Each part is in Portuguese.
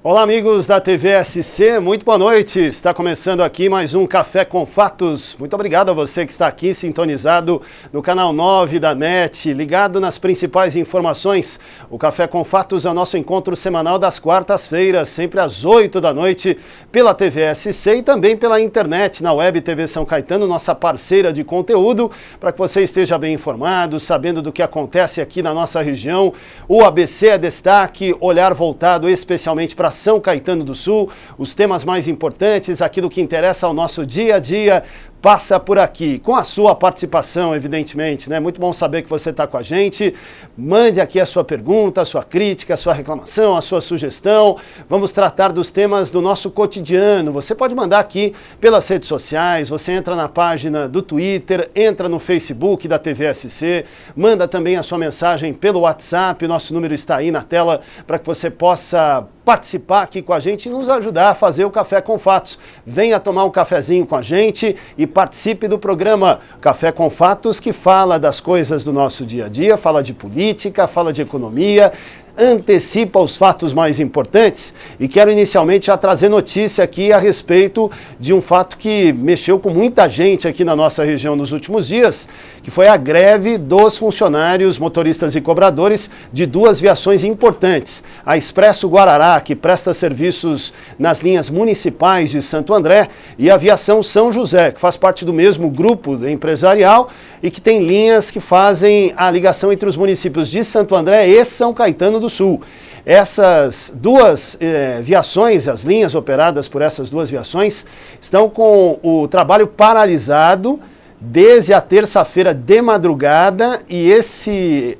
Olá amigos da TV SC, muito boa noite, está começando aqui mais um Café com Fatos. Muito obrigado a você que está aqui sintonizado no canal 9 da NET, ligado nas principais informações. O Café com Fatos é o nosso encontro semanal das quartas-feiras, sempre às 8 da noite, pela TV SC e também pela internet, na Web TV São Caetano, nossa parceira de conteúdo, para que você esteja bem informado, sabendo do que acontece aqui na nossa região. O ABC é destaque, olhar voltado especialmente para São Caetano do Sul, os temas mais importantes, aquilo que interessa ao nosso dia a dia, passa por aqui, com a sua participação, evidentemente, né? Muito bom saber que você está com a gente. Mande aqui a sua pergunta, a sua crítica, a sua reclamação, a sua sugestão. Vamos tratar dos temas do nosso cotidiano. Você pode mandar aqui pelas redes sociais, você entra na página do Twitter, entra no Facebook da TV SC, manda também a sua mensagem pelo WhatsApp, o nosso número está aí na tela para que você possa participar aqui com a gente e nos ajudar a fazer o Café com Fatos. Venha tomar um cafezinho com a gente e participe do programa Café com Fatos, que fala das coisas do nosso dia a dia, fala de política, fala de economia, antecipa os fatos mais importantes. E quero inicialmente já trazer notícia aqui a respeito de um fato que mexeu com muita gente aqui na nossa região nos últimos dias, que foi a greve dos funcionários, motoristas e cobradores de duas viações importantes. A Expresso Guarará, que presta serviços nas linhas municipais de Santo André, e a Aviação São José, que faz parte do mesmo grupo empresarial e que tem linhas que fazem a ligação entre os municípios de Santo André e São Caetano do Sul. Essas duas viações, as linhas operadas por essas duas viações, estão com o trabalho paralisado desde a terça-feira de madrugada e esse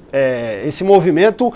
movimento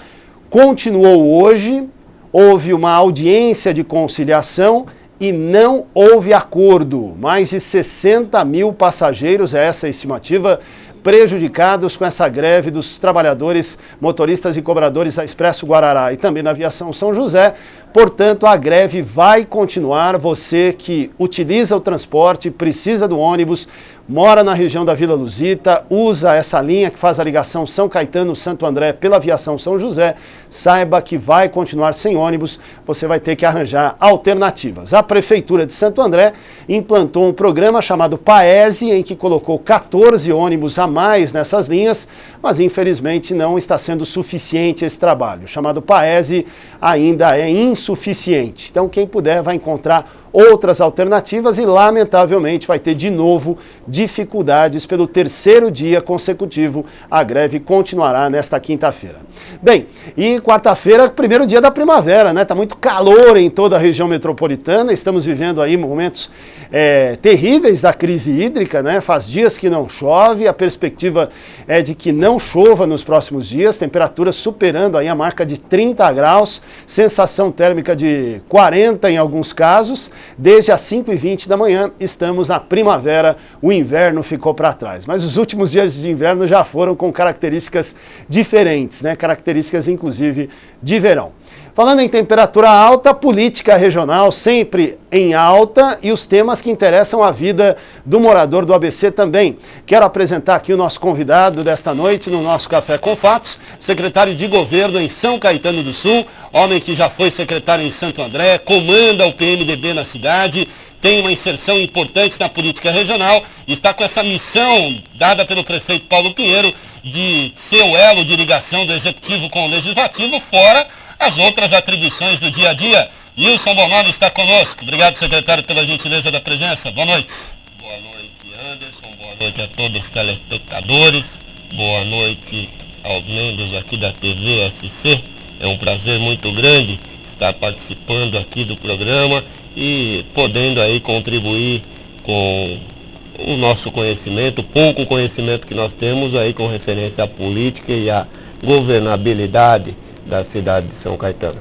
continuou hoje. Houve uma audiência de conciliação e não houve acordo. Mais de 60 mil passageiros, é essa a estimativa, prejudicados com essa greve dos trabalhadores, motoristas e cobradores da Expresso Guarará e também da Aviação São José. Portanto, a greve vai continuar. Você que utiliza o transporte, precisa do ônibus, mora na região da Vila Luzita, usa essa linha que faz a ligação São Caetano-Santo André pela Aviação São José, saiba que vai continuar sem ônibus, você vai ter que arranjar alternativas. A Prefeitura de Santo André implantou um programa chamado PAESE, em que colocou 14 ônibus a mais nessas linhas, mas infelizmente não está sendo suficiente esse trabalho. O chamado PAESE ainda é insuficiente. Então quem puder vai encontrar outras alternativas e, lamentavelmente, vai ter de novo dificuldades pelo terceiro dia consecutivo. A greve continuará nesta quinta-feira. Bem, e quarta-feira, primeiro dia da primavera, né? Tá muito calor em toda a região metropolitana, estamos vivendo aí momentos terríveis da crise hídrica, né? Faz dias que não chove, a perspectiva é de que não chova nos próximos dias, temperaturas superando aí a marca de 30 graus, sensação térmica de 40 em alguns casos. Desde as 5h20 da manhã estamos na primavera, o inverno ficou para trás. Mas os últimos dias de inverno já foram com características diferentes, né? Características inclusive de verão. Falando em temperatura alta, política regional sempre em alta e os temas que interessam a vida do morador do ABC também. Quero apresentar aqui o nosso convidado desta noite no nosso Café com Fatos, secretário de Governo em São Caetano do Sul, homem que já foi secretário em Santo André, comanda o PMDB na cidade, tem uma inserção importante na política regional e está com essa missão dada pelo prefeito Paulo Pinheiro de ser o elo de ligação do Executivo com o Legislativo, fora as outras atribuições do dia a dia. Nilson Bonomi está conosco. Obrigado, secretário, pela gentileza da presença. Boa noite. Boa noite, Anderson. Boa noite a todos os telespectadores. Boa noite aos membros aqui da TV SC. É um prazer muito grande estar participando aqui do programa e podendo aí contribuir com o nosso conhecimento, pouco conhecimento que nós temos aí com referência à política e à governabilidade da cidade de São Caetano.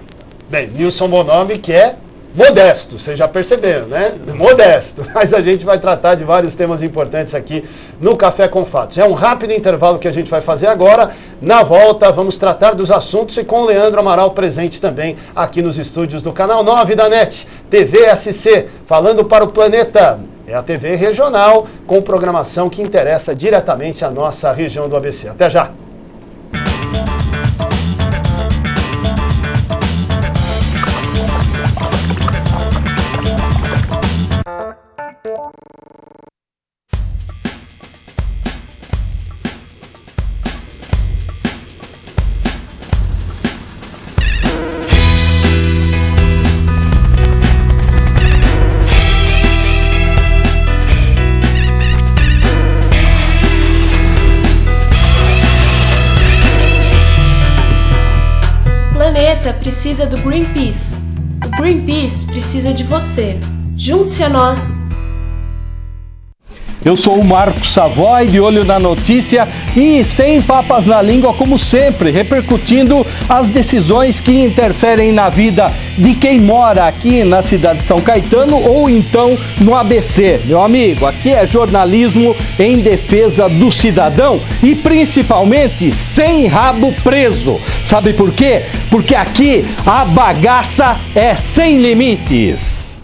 Bem, Nilson Bonomi, que é modesto, vocês já perceberam, né? Modesto, mas a gente vai tratar de vários temas importantes aqui no Café com Fatos. É um rápido intervalo que a gente vai fazer agora. Na volta, vamos tratar dos assuntos e com o Leandro Amaral presente também aqui nos estúdios do Canal 9 da NET, TV SC, falando para o planeta. É a TV regional com programação que interessa diretamente a nossa região do ABC. Até já! Precisa do Greenpeace. O Greenpeace precisa de você. Junte-se a nós. Eu sou o Marcos Savoy, de olho na notícia e sem papas na língua, como sempre, repercutindo as decisões que interferem na vida de quem mora aqui na cidade de São Caetano ou então no ABC. Meu amigo, aqui é jornalismo em defesa do cidadão e principalmente sem rabo preso. Sabe por quê? Porque aqui a bagaça é sem limites.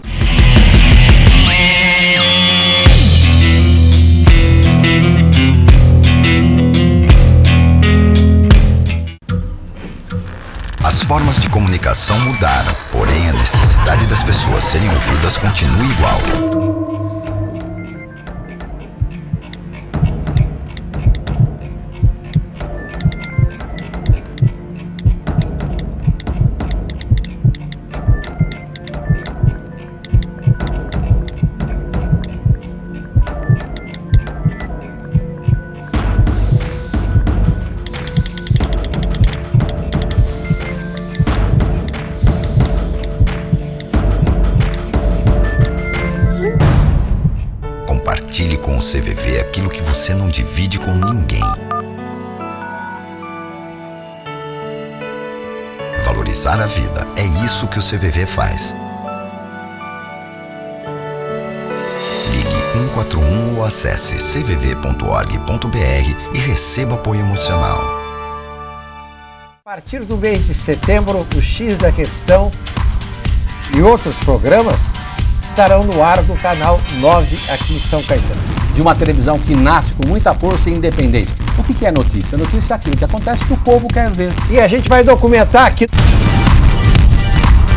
As formas de comunicação mudaram, porém a necessidade das pessoas serem ouvidas continua igual. Compartilhe com o CVV aquilo que você não divide com ninguém. Valorizar a vida, é isso que o CVV faz. Ligue 141 ou acesse cvv.org.br e receba apoio emocional. A partir do mês de setembro, o X da Questão e outros programas estarão no ar do Canal 9 aqui em São Caetano. De uma televisão que nasce com muita força e independência. O que é notícia? Notícia é aquilo que acontece que o povo quer ver. E a gente vai documentar aqui.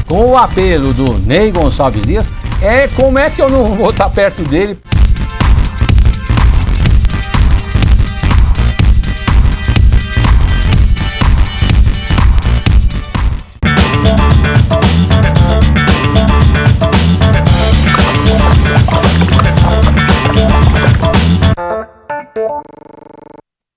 Com o apelo do Ney Gonçalves Dias, como é que eu não vou estar perto dele?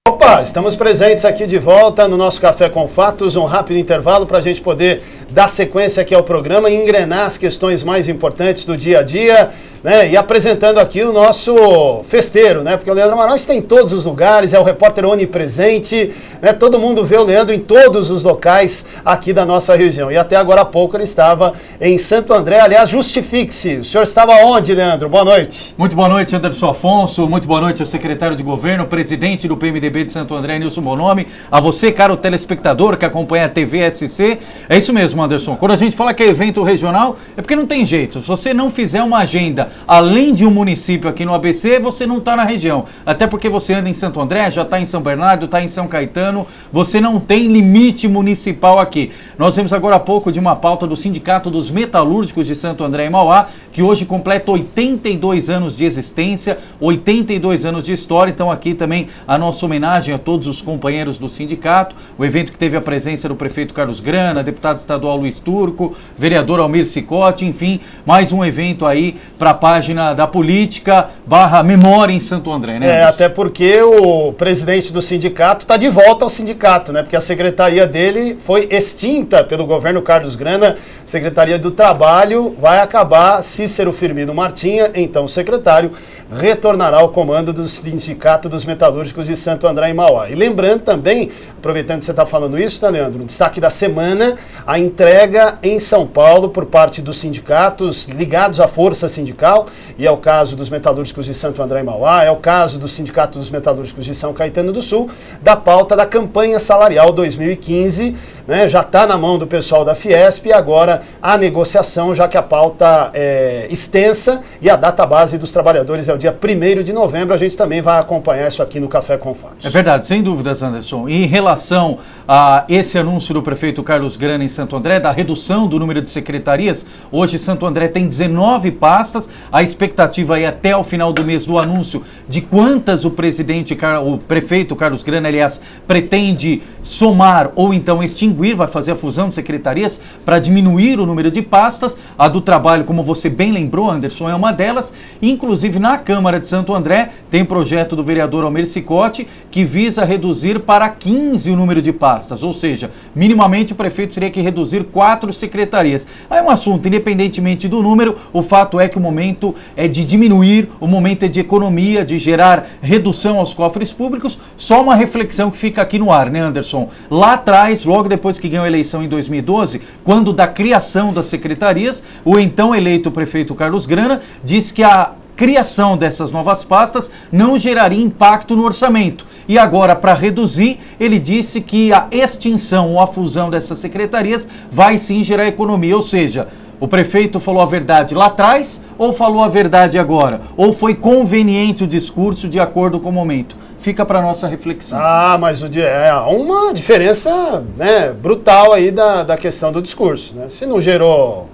Opa, estamos presentes aqui de volta no nosso Café com Fatos, um rápido intervalo para a gente poder dar sequência aqui ao programa e engrenar as questões mais importantes do dia a dia, né? E apresentando aqui o nosso festeiro, né? Porque o Leandro Amaral está em todos os lugares, é o repórter onipresente, né? Todo mundo vê o Leandro em todos os locais aqui da nossa região. E até agora há pouco ele estava em Santo André. Aliás, justifique-se, o senhor estava onde, Leandro? Boa noite. Muito boa noite, Anderson Afonso. Muito boa noite ao secretário de governo, presidente do PMDB de Santo André, Nilson Bonomi. A você, caro telespectador que acompanha a TV SC. É isso mesmo, Anderson. Quando a gente fala que é evento regional, é porque não tem jeito. Se você não fizer uma agenda além de um município aqui no ABC, você não está na região. Até porque você anda em Santo André, já está em São Bernardo, está em São Caetano. Você não tem limite municipal aqui. Nós vimos agora há pouco de uma pauta do Sindicato dos Metalúrgicos de Santo André e Mauá, que hoje completa 82 anos de existência, 82 anos de história. Então aqui também a nossa homenagem a todos os companheiros do sindicato. O evento que teve a presença do prefeito Carlos Grana, deputado estadual Luiz Turco, vereador Almir Cicotti, enfim, mais um evento aí para a página da política / memória em Santo André, né? Até porque o presidente do sindicato está de volta ao sindicato, né? Porque a secretaria dele foi extinta pelo governo Carlos Grana Secretaria do Trabalho vai acabar. Cícero Firmino Martinha, então secretário, retornará ao comando do Sindicato dos Metalúrgicos de Santo André e Mauá. E lembrando também, aproveitando que você está falando isso, né, Leandro? Destaque da semana, a entrega em São Paulo por parte dos sindicatos ligados à força sindical, e é o caso dos metalúrgicos de Santo André e Mauá, é o caso do Sindicato dos Metalúrgicos de São Caetano do Sul, da pauta da campanha salarial 2015, né, já está na mão do pessoal da Fiesp, e agora a negociação, já que a pauta é extensa e a data base dos trabalhadores é o dia 1º de novembro, a gente também vai acompanhar isso aqui no Café com Fatos. É verdade, sem dúvidas, Anderson. E em relação a esse anúncio do prefeito Carlos Grana em Santo André, da redução do número de secretarias, hoje Santo André tem 19 pastas, a expectativa é até o final do mês do anúncio de quantas o prefeito Carlos Grana, aliás, pretende somar ou então extinguir, vai fazer a fusão de secretarias para diminuir o número de pastas. A do trabalho, como você bem lembrou, Anderson, é uma delas. Inclusive na Câmara de Santo André tem projeto do vereador Almir Cicotti que visa reduzir para 15 o número de pastas, ou seja, minimamente o prefeito teria que reduzir 4 secretarias. Aí é um assunto, independentemente do número, o fato é que o momento é de diminuir, o momento é de economia, de gerar redução aos cofres públicos. Só uma reflexão que fica aqui no ar, né, Anderson? Lá atrás, logo depois que ganhou a eleição em 2012, quando da criação das secretarias, o então eleito prefeito Carlos Grana disse que a criação dessas novas pastas não geraria impacto no orçamento. E agora, para reduzir, ele disse que a extinção ou a fusão dessas secretarias vai sim gerar economia. Ou seja, o prefeito falou a verdade lá atrás ou falou a verdade agora? Ou foi conveniente o discurso de acordo com o momento? Fica para nossa reflexão. Mas há uma diferença, né, brutal aí da questão do discurso. Né? Se não gerou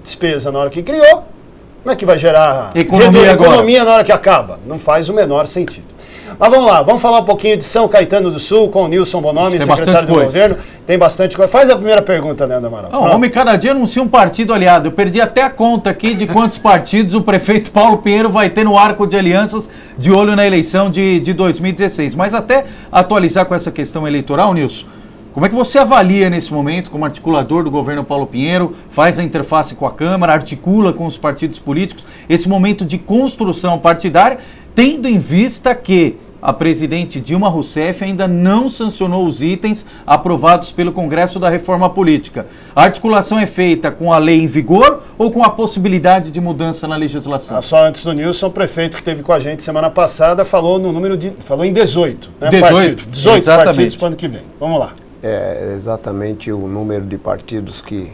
despesa na hora que criou, como é que vai gerar economia na hora que acaba? Não faz o menor sentido. Mas vamos lá, vamos falar um pouquinho de São Caetano do Sul com o Nilson Bonomi, secretário do governo. Tem bastante coisa. Faz a primeira pergunta, Leandro Amaral. O homem cada dia anuncia um partido aliado. Eu perdi até a conta aqui de quantos partidos o prefeito Paulo Pinheiro vai ter no arco de alianças de olho na eleição de 2016. Mas até atualizar com essa questão eleitoral, Nilson, como é que você avalia nesse momento, como articulador do governo Paulo Pinheiro, faz a interface com a Câmara, articula com os partidos políticos, esse momento de construção partidária, tendo em vista que a presidente Dilma Rousseff ainda não sancionou os itens aprovados pelo Congresso da Reforma Política. A articulação é feita com a lei em vigor ou com a possibilidade de mudança na legislação? Só antes do Nilson, o prefeito que esteve com a gente semana passada falou em 18. Né, 18 partidos para o ano que vem. Vamos lá. É exatamente o número de partidos que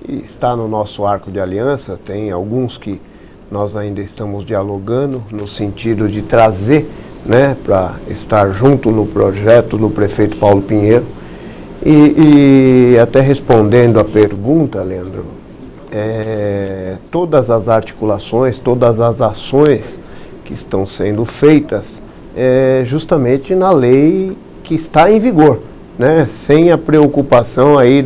está no nosso arco de aliança. Tem alguns que nós ainda estamos dialogando no sentido de trazer, né, para estar junto no projeto do prefeito Paulo Pinheiro. E até respondendo a pergunta, Leandro, todas as articulações, todas as ações que estão sendo feitas justamente na lei que está em vigor, né, sem a preocupação aí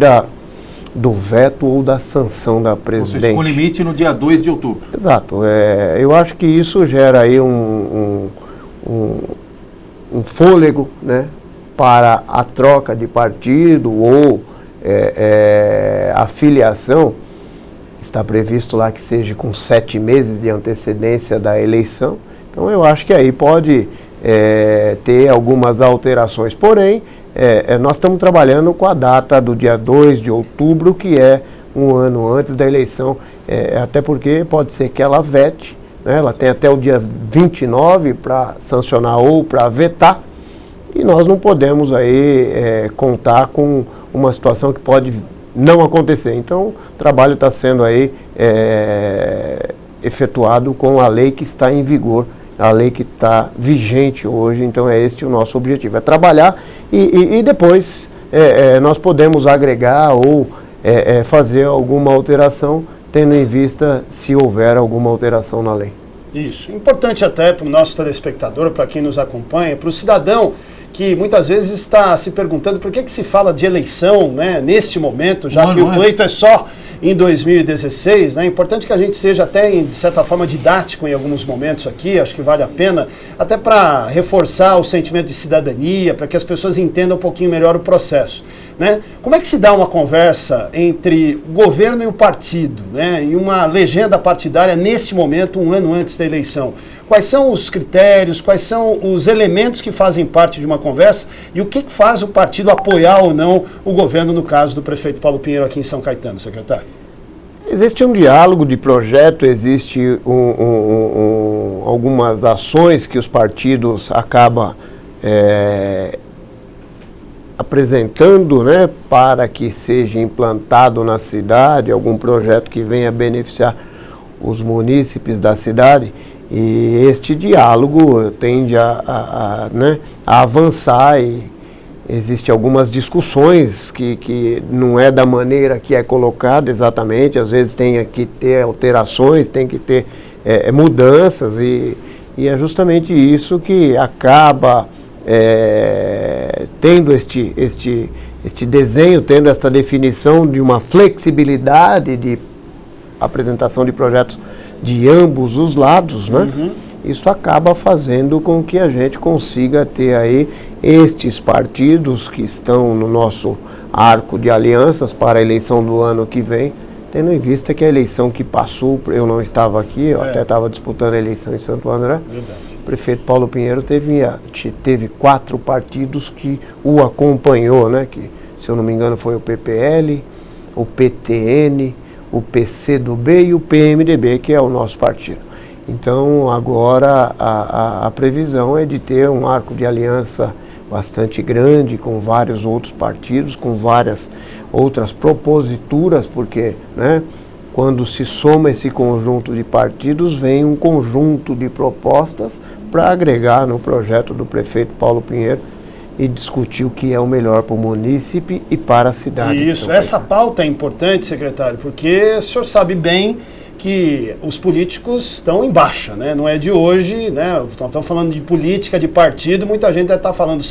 do veto ou da sanção da presidente. Ou seja, com limite no dia 2 de outubro. Exato. Eu acho que isso gera aí um fôlego, né, para a troca de partido ou a filiação. Está previsto lá que seja com 7 meses de antecedência da eleição. Então eu acho que aí pode ter algumas alterações. Porém, nós estamos trabalhando com a data do dia 2 de outubro, que é um ano antes da eleição, até porque pode ser que ela vete, né? Ela tem até o dia 29 para sancionar ou para vetar, e nós não podemos aí contar com uma situação que pode não acontecer. Então, o trabalho está sendo aí efetuado com a lei que está em vigor, a lei que está vigente hoje. Então é este o nosso objetivo, é trabalhar e depois nós podemos agregar ou fazer alguma alteração, tendo em vista se houver alguma alteração na lei. Isso, importante até para o nosso telespectador, para quem nos acompanha, para o cidadão que muitas vezes está se perguntando por que se fala de eleição, né, neste momento, já que o pleito é só em 2016, né? É importante que a gente seja até, de certa forma, didático em alguns momentos aqui, acho que vale a pena, até para reforçar o sentimento de cidadania, para que as pessoas entendam um pouquinho melhor o processo, né? Como é que se dá uma conversa entre o governo e o partido, né? E uma legenda partidária nesse momento, um ano antes da eleição? Quais são os critérios, quais são os elementos que fazem parte de uma conversa e o que faz o partido apoiar ou não o governo, no caso do prefeito Paulo Pinheiro aqui em São Caetano, secretário? Existe um diálogo de projeto, existe algumas ações que os partidos acabam apresentando, né, para que seja implantado na cidade algum projeto que venha beneficiar os munícipes da cidade. E este diálogo tende a avançar e existem algumas discussões que não é da maneira que é colocada exatamente, às vezes tem que ter alterações, tem que ter mudanças e é justamente isso que acaba tendo este desenho, tendo esta definição de uma flexibilidade de apresentação de projetos de ambos os lados, né? Uhum. Isso acaba fazendo com que a gente consiga ter aí estes partidos que estão no nosso arco de alianças para a eleição do ano que vem, tendo em vista que a eleição que passou, eu não estava aqui, eu até estava disputando a eleição em Santo André. Verdade. O prefeito Paulo Pinheiro teve 4 partidos que o acompanhou, né? Que, se eu não me engano, foi o PPL, o PTN, o PCdoB e o PMDB, que é o nosso partido. Então, agora, a previsão é de ter um arco de aliança bastante grande, com vários outros partidos, com várias outras proposituras, porque, né, quando se soma esse conjunto de partidos, vem um conjunto de propostas para agregar no projeto do prefeito Paulo Pinheiro e discutir o que é o melhor para o munícipe e para a cidade. Isso, essa pauta é importante, secretário, porque o senhor sabe bem que os políticos estão em baixa, né? Não é de hoje, né? Estão falando de política, de partido, muita gente deve estar falando,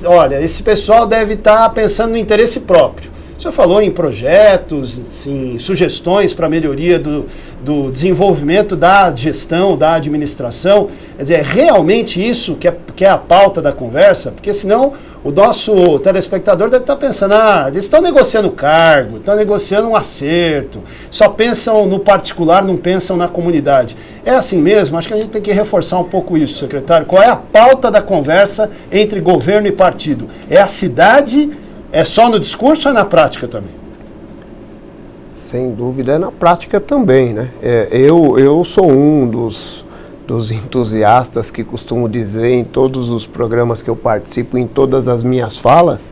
olha, esse pessoal deve estar pensando no interesse próprio. O senhor falou em projetos, em sugestões para a melhoria do desenvolvimento da gestão, da administração. Quer dizer, é realmente isso que é a pauta da conversa? Porque senão o nosso telespectador deve estar pensando, eles estão negociando cargo, estão negociando um acerto, só pensam no particular, não pensam na comunidade. É assim mesmo? Acho que a gente tem que reforçar um pouco isso, secretário. Qual é a pauta da conversa entre governo e partido? É a cidade? É só no discurso ou é na prática também? Sem dúvida é na prática também, né? Eu sou um dos entusiastas que costumo dizer em todos os programas que eu participo, em todas as minhas falas,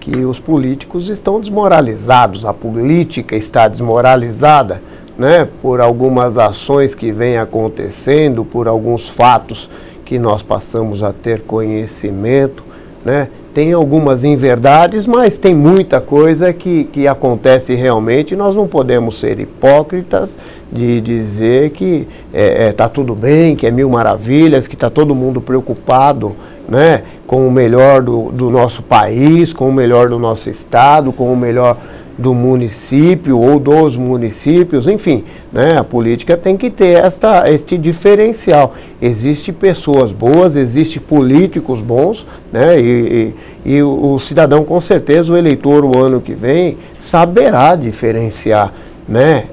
que os políticos estão desmoralizados, a política está desmoralizada, né? Por algumas ações que vêm acontecendo, por alguns fatos que nós passamos a ter conhecimento, né? Tem algumas inverdades, mas tem muita coisa que acontece realmente. Nós não podemos ser hipócritas de dizer que está tudo bem, que é mil maravilhas, que está todo mundo preocupado, né, com o melhor do nosso país, com o melhor do nosso estado, com o melhor do município ou dos municípios, enfim, né, a política tem que ter este diferencial. Existem pessoas boas, existem políticos bons, né, e o cidadão, com certeza, o eleitor, o ano que vem, saberá diferenciar, né,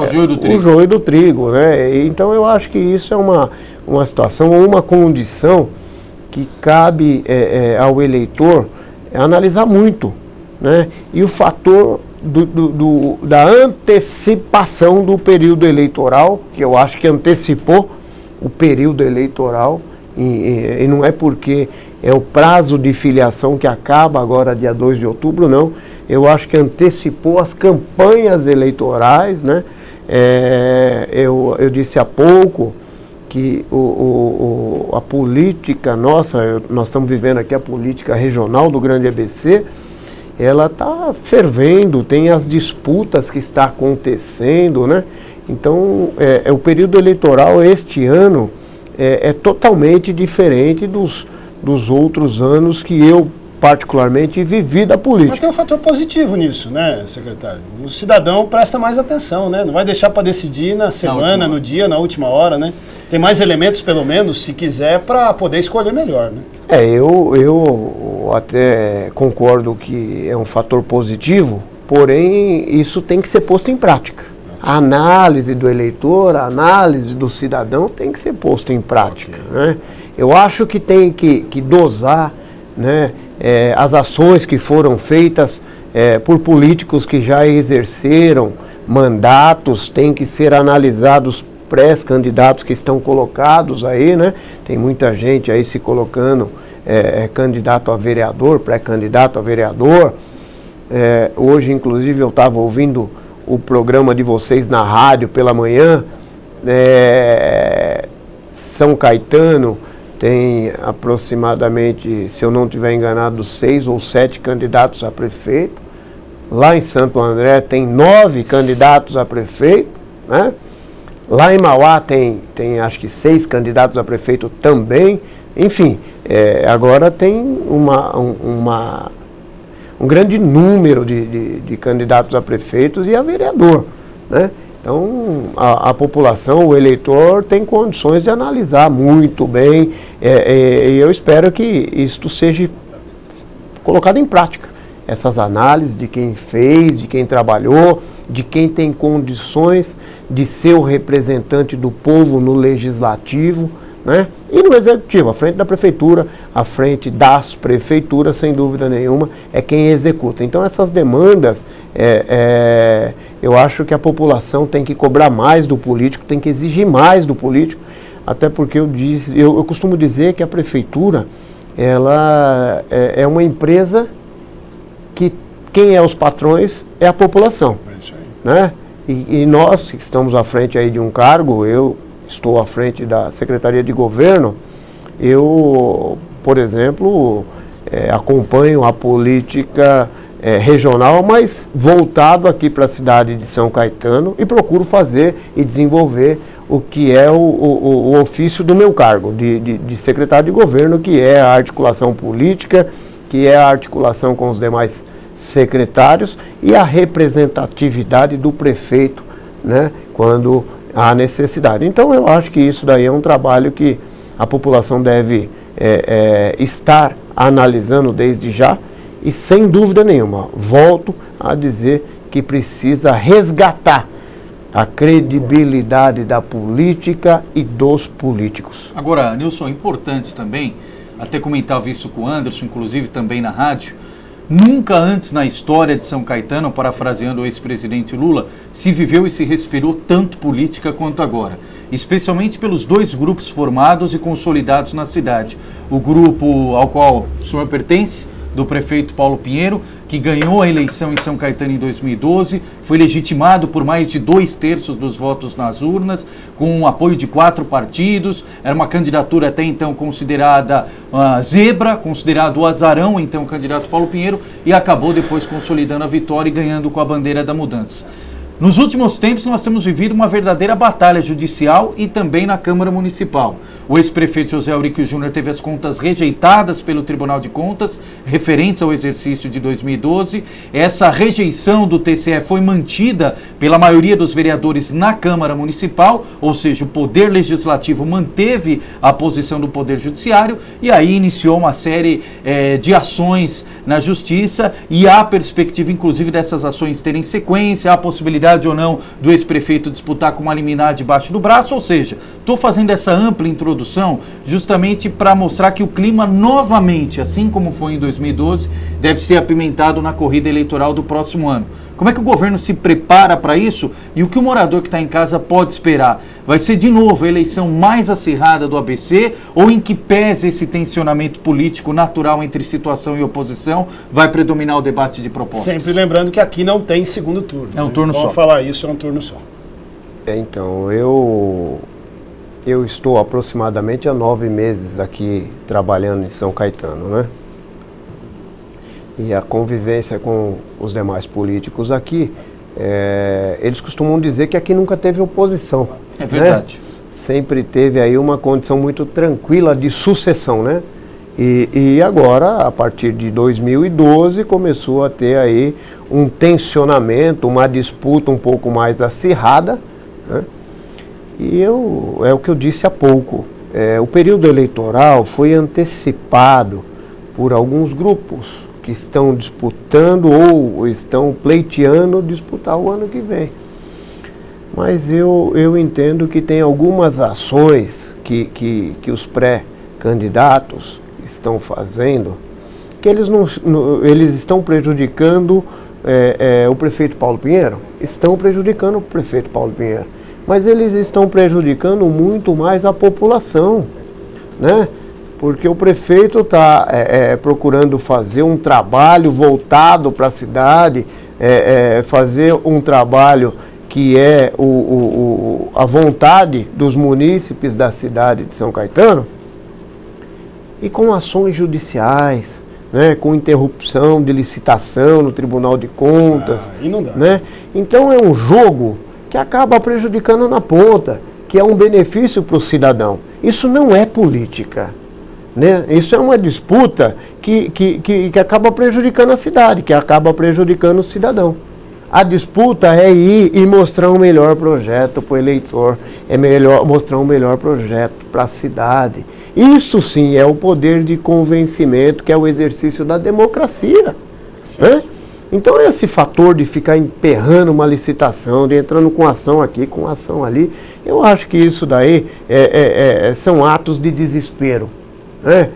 o joio do trigo, né? Então eu acho que isso é uma situação, uma condição que cabe ao eleitor analisar muito, né? E o fator da antecipação do período eleitoral, que eu acho que antecipou o período eleitoral, e não é porque é o prazo de filiação que acaba agora dia 2 de outubro, não. Eu acho que antecipou as campanhas eleitorais, né? Eu disse há pouco que a política nossa, nós estamos vivendo aqui a política regional do Grande ABC, ela está fervendo, tem as disputas que está acontecendo, né? Então, o período eleitoral este ano é totalmente diferente dos outros anos que eu particularmente vivido a política. Mas tem um fator positivo nisso, né, secretário? O cidadão presta mais atenção, né? Não vai deixar para decidir na semana, no dia, na última hora, né? Tem mais elementos, pelo menos, se quiser, para poder escolher melhor, né? Eu até concordo que é um fator positivo, porém isso tem que ser posto em prática. A análise do eleitor, a análise do cidadão tem que ser posto em prática, né? Eu acho que tem que dosar, né, as ações que foram feitas por políticos que já exerceram mandatos, tem que ser analisados pré-candidatos que estão colocados aí, né? Tem muita gente aí se colocando candidato a vereador, pré-candidato a vereador. Hoje, inclusive, eu estava ouvindo o programa de vocês na rádio pela manhã. São Caetano tem aproximadamente, se eu não estiver enganado, 6 ou 7 candidatos a prefeito. Lá em Santo André tem 9 candidatos a prefeito, né? Lá em Mauá tem acho que 6 candidatos a prefeito também. Enfim, agora tem um grande número de candidatos a prefeitos e a vereador, né? Então, a população, o eleitor, tem condições de analisar muito bem, e eu espero que isto seja colocado em prática. Essas análises de quem fez, de quem trabalhou, de quem tem condições de ser o representante do povo no legislativo, né? E no executivo, à frente da prefeitura, à frente das prefeituras, sem dúvida nenhuma, é quem executa. Então essas demandas, eu acho que a população tem que cobrar mais do político, tem que exigir mais do político, até porque eu costumo dizer que a prefeitura, ela é uma empresa que quem é os patrões é a população, né? E nós que estamos à frente aí de um cargo, eu estou à frente da Secretaria de Governo, eu, por exemplo, acompanho a política regional, mas voltado aqui para a cidade de São Caetano, e procuro fazer e desenvolver o que é o ofício do meu cargo, de secretário de governo, que é a articulação política, que é a articulação com os demais secretários e a representatividade do prefeito, né, quando há necessidade. Então eu acho que isso daí é um trabalho que a população deve estar analisando desde já, e sem dúvida nenhuma, volto a dizer que precisa resgatar a credibilidade da política e dos políticos. Agora, Nilson, importante também, até comentava isso com o Anderson, inclusive também na rádio, nunca antes na história de São Caetano, parafraseando o ex-presidente Lula, se viveu e se respirou tanto política quanto agora, especialmente pelos 2 grupos formados e consolidados na cidade. O grupo ao qual o senhor pertence, do prefeito Paulo Pinheiro, que ganhou a eleição em São Caetano em 2012, foi legitimado por mais de 2/3 dos votos nas urnas, com o apoio de 4 partidos, era uma candidatura até então considerada zebra, considerado o azarão, então o candidato Paulo Pinheiro, e acabou depois consolidando a vitória e ganhando com a bandeira da mudança. Nos últimos tempos, nós temos vivido uma verdadeira batalha judicial e também na Câmara Municipal. O ex-prefeito José Auríquio Júnior teve as contas rejeitadas pelo Tribunal de Contas, referentes ao exercício de 2012. Essa rejeição do TCE foi mantida pela maioria dos vereadores na Câmara Municipal, ou seja, o Poder Legislativo manteve a posição do Poder Judiciário, e aí iniciou uma série de ações na Justiça, e há perspectiva, inclusive, dessas ações terem sequência, há possibilidade ou não do ex-prefeito disputar com uma liminar debaixo do braço. Ou seja, estou fazendo essa ampla introdução justamente para mostrar que o clima novamente, assim como foi em 2012, deve ser apimentado na corrida eleitoral do próximo ano. Como é que o governo se prepara para isso, e o que o morador que está em casa pode esperar? Vai ser de novo a eleição mais acirrada do ABC, ou em que pese esse tensionamento político natural entre situação e oposição, vai predominar o debate de propostas? Sempre lembrando que aqui não tem segundo turno. É um turno só. Vamos falar isso, é um turno só. Então, eu estou aproximadamente há 9 meses aqui trabalhando em São Caetano, né? E a convivência com os demais políticos aqui, eles costumam dizer que aqui nunca teve oposição. É verdade. Né? Sempre teve aí uma condição muito tranquila de sucessão, né? E agora, a partir de 2012, começou a ter aí um tensionamento, uma disputa um pouco mais acirrada, né? E é o que eu disse há pouco, o período eleitoral foi antecipado por alguns grupos que estão disputando ou estão pleiteando disputar o ano que vem. Mas eu entendo que tem algumas ações que os pré-candidatos estão fazendo, que eles estão prejudicando o prefeito Paulo Pinheiro, estão prejudicando o prefeito Paulo Pinheiro, mas eles estão prejudicando muito mais a população, né? Porque o prefeito está procurando fazer um trabalho voltado para a cidade, fazer um trabalho que é a vontade dos munícipes da cidade de São Caetano, e com ações judiciais, né, com interrupção de licitação no Tribunal de Contas. E não dá. Né? Então é um jogo que acaba prejudicando na ponta, que é um benefício para o cidadão. Isso não é política. Né? Isso é uma disputa que acaba prejudicando a cidade, que acaba prejudicando o cidadão. A disputa é ir e mostrar um melhor projeto para o eleitor, mostrar um melhor projeto para a cidade. Isso sim é o poder de convencimento, que é o exercício da democracia. Né? Então esse fator de ficar emperrando uma licitação, de entrando com ação aqui, com ação ali, eu acho que isso daí são atos de desespero. Né?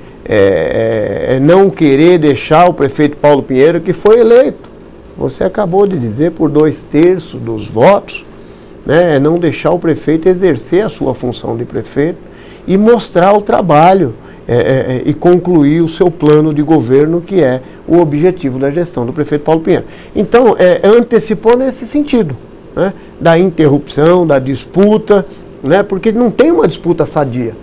Não querer deixar o prefeito Paulo Pinheiro, que foi eleito. Você acabou de dizer, por 2/3 dos votos, né, não deixar o prefeito exercer a sua função de prefeito e mostrar o trabalho e concluir o seu plano de governo, que é o objetivo da gestão do prefeito Paulo Pinheiro. Então, antecipou nesse sentido, né, da interrupção, da disputa, né, porque não tem uma disputa sadia.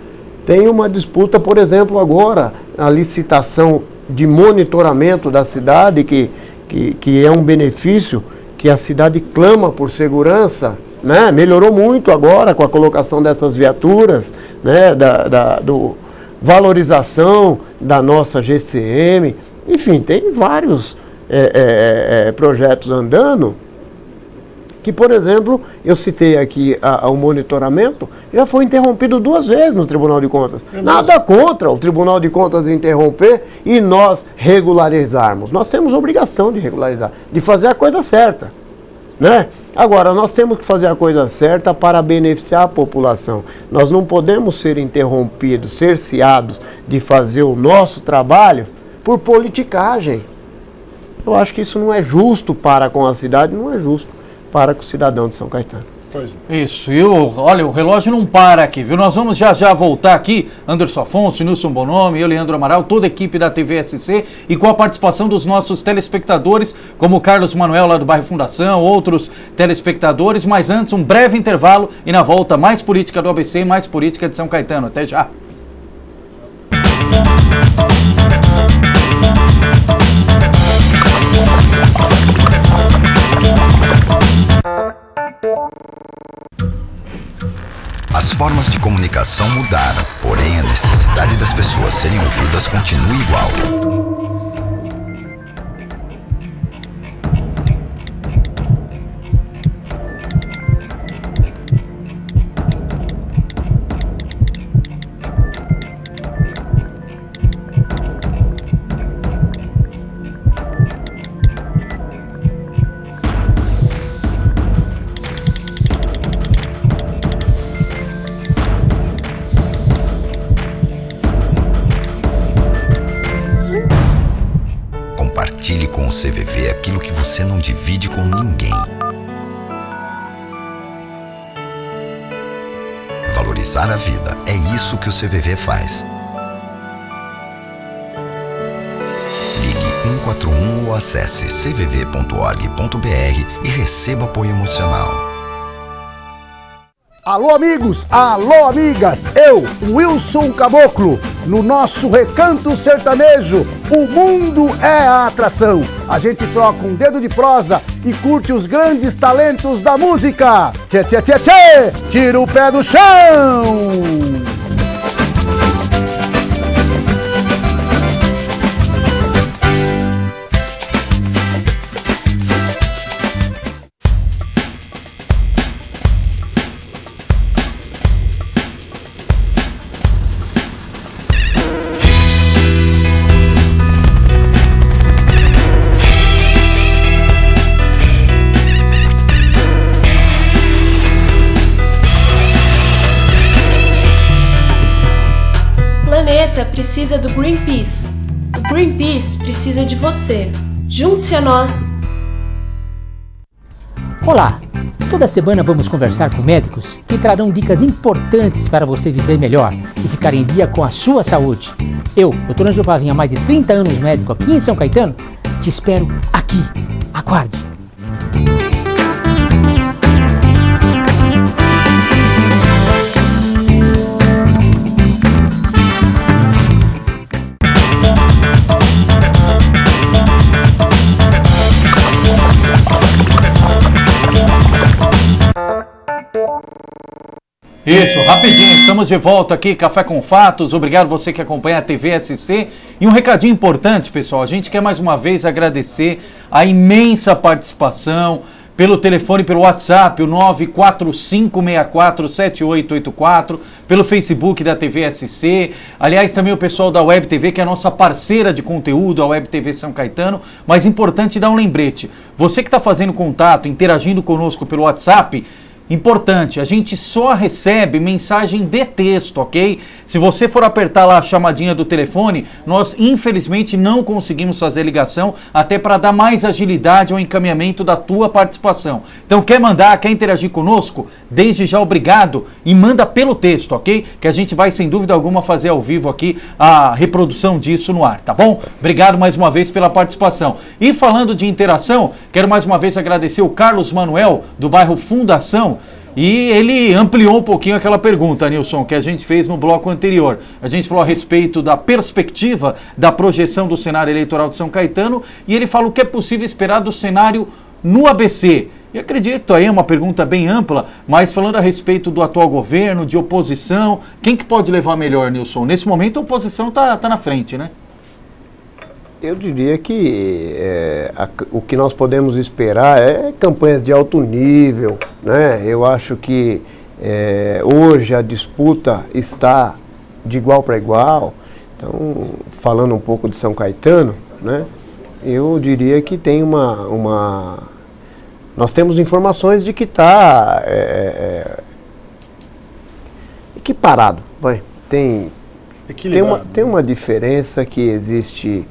Tem uma disputa, por exemplo, agora, a licitação de monitoramento da cidade, que é um benefício que a cidade clama por segurança, né? Melhorou muito agora com a colocação dessas viaturas, né? Do valorização da nossa GCM, enfim, tem vários projetos andando, que, por exemplo, eu citei aqui o monitoramento, já foi interrompido 2 vezes no Tribunal de Contas. Nada contra o Tribunal de Contas interromper e nós regularizarmos. Nós temos obrigação de regularizar, de fazer a coisa certa, né? Agora, nós temos que fazer a coisa certa para beneficiar a população. Nós não podemos ser interrompidos, cerceados de fazer o nosso trabalho por politicagem. Eu acho que isso não é justo para com a cidade, não é justo para com o cidadão de São Caetano. Pois é. Isso, e olha, o relógio não para aqui, viu? Nós vamos já voltar aqui, Anderson Afonso, Nilson Bonomi, eu, Leandro Amaral, toda a equipe da TVSC, e com a participação dos nossos telespectadores, como o Carlos Manuel lá do bairro Fundação, outros telespectadores, mas antes um breve intervalo e na volta mais política do ABC e mais política de São Caetano. Até já! As formas de comunicação mudaram, porém a necessidade das pessoas serem ouvidas continua igual. Compartilhe com o CVV aquilo que você não divide com ninguém. Valorizar a vida, é isso que o CVV faz. Ligue 141 ou acesse cvv.org.br e receba apoio emocional. Alô amigos, alô amigas, eu, Wilson Caboclo, no nosso Recanto Sertanejo, o mundo é a atração. A gente troca um dedo de prosa e curte os grandes talentos da música. Tchê, tchê, tchê, tchê, tira o pé do chão! precisa do Greenpeace. O Greenpeace precisa de você. Junte-se a nós. Olá! Toda semana vamos conversar com médicos que trarão dicas importantes para você viver melhor e ficar em dia com a sua saúde. Eu, Dr. Ângelo Pavin, há mais de 30 anos médico aqui em São Caetano, te espero aqui. Aguarde! Isso, rapidinho, estamos de volta aqui, Café com Fatos, obrigado você que acompanha a TV SC. E um recadinho importante, pessoal, a gente quer mais uma vez agradecer a imensa participação pelo telefone, pelo WhatsApp, o 945647884, pelo Facebook da TV SC, aliás também o pessoal da Web TV, que é a nossa parceira de conteúdo, a Web TV São Caetano, mas importante dar um lembrete, você que está fazendo contato, interagindo conosco pelo WhatsApp, importante, a gente só recebe mensagem de texto, ok? Se você for apertar lá a chamadinha do telefone, nós infelizmente não conseguimos fazer ligação, até para dar mais agilidade ao encaminhamento da tua participação. Então quer mandar, quer interagir conosco? Desde já obrigado e manda pelo texto, ok? Que a gente vai sem dúvida alguma fazer ao vivo aqui a reprodução disso no ar, tá bom? Obrigado mais uma vez pela participação. E falando de interação, quero mais uma vez agradecer o Carlos Manuel, do bairro Fundação. E ele ampliou um pouquinho aquela pergunta, Nilson, que a gente fez no bloco anterior. A gente falou a respeito da perspectiva da projeção do cenário eleitoral de São Caetano e ele fala o que é possível esperar do cenário no ABC. E acredito aí, é uma pergunta bem ampla, mas falando a respeito do atual governo, de oposição, quem que pode levar melhor, Nilson? Nesse momento a oposição tá na frente, né? Eu diria que o que nós podemos esperar é campanhas de alto nível, né? Eu acho que hoje a disputa está de igual para igual. Então, falando um pouco de São Caetano, né? Eu diria que tem nós temos informações de que está equiparado, vai. Tem uma diferença que existe.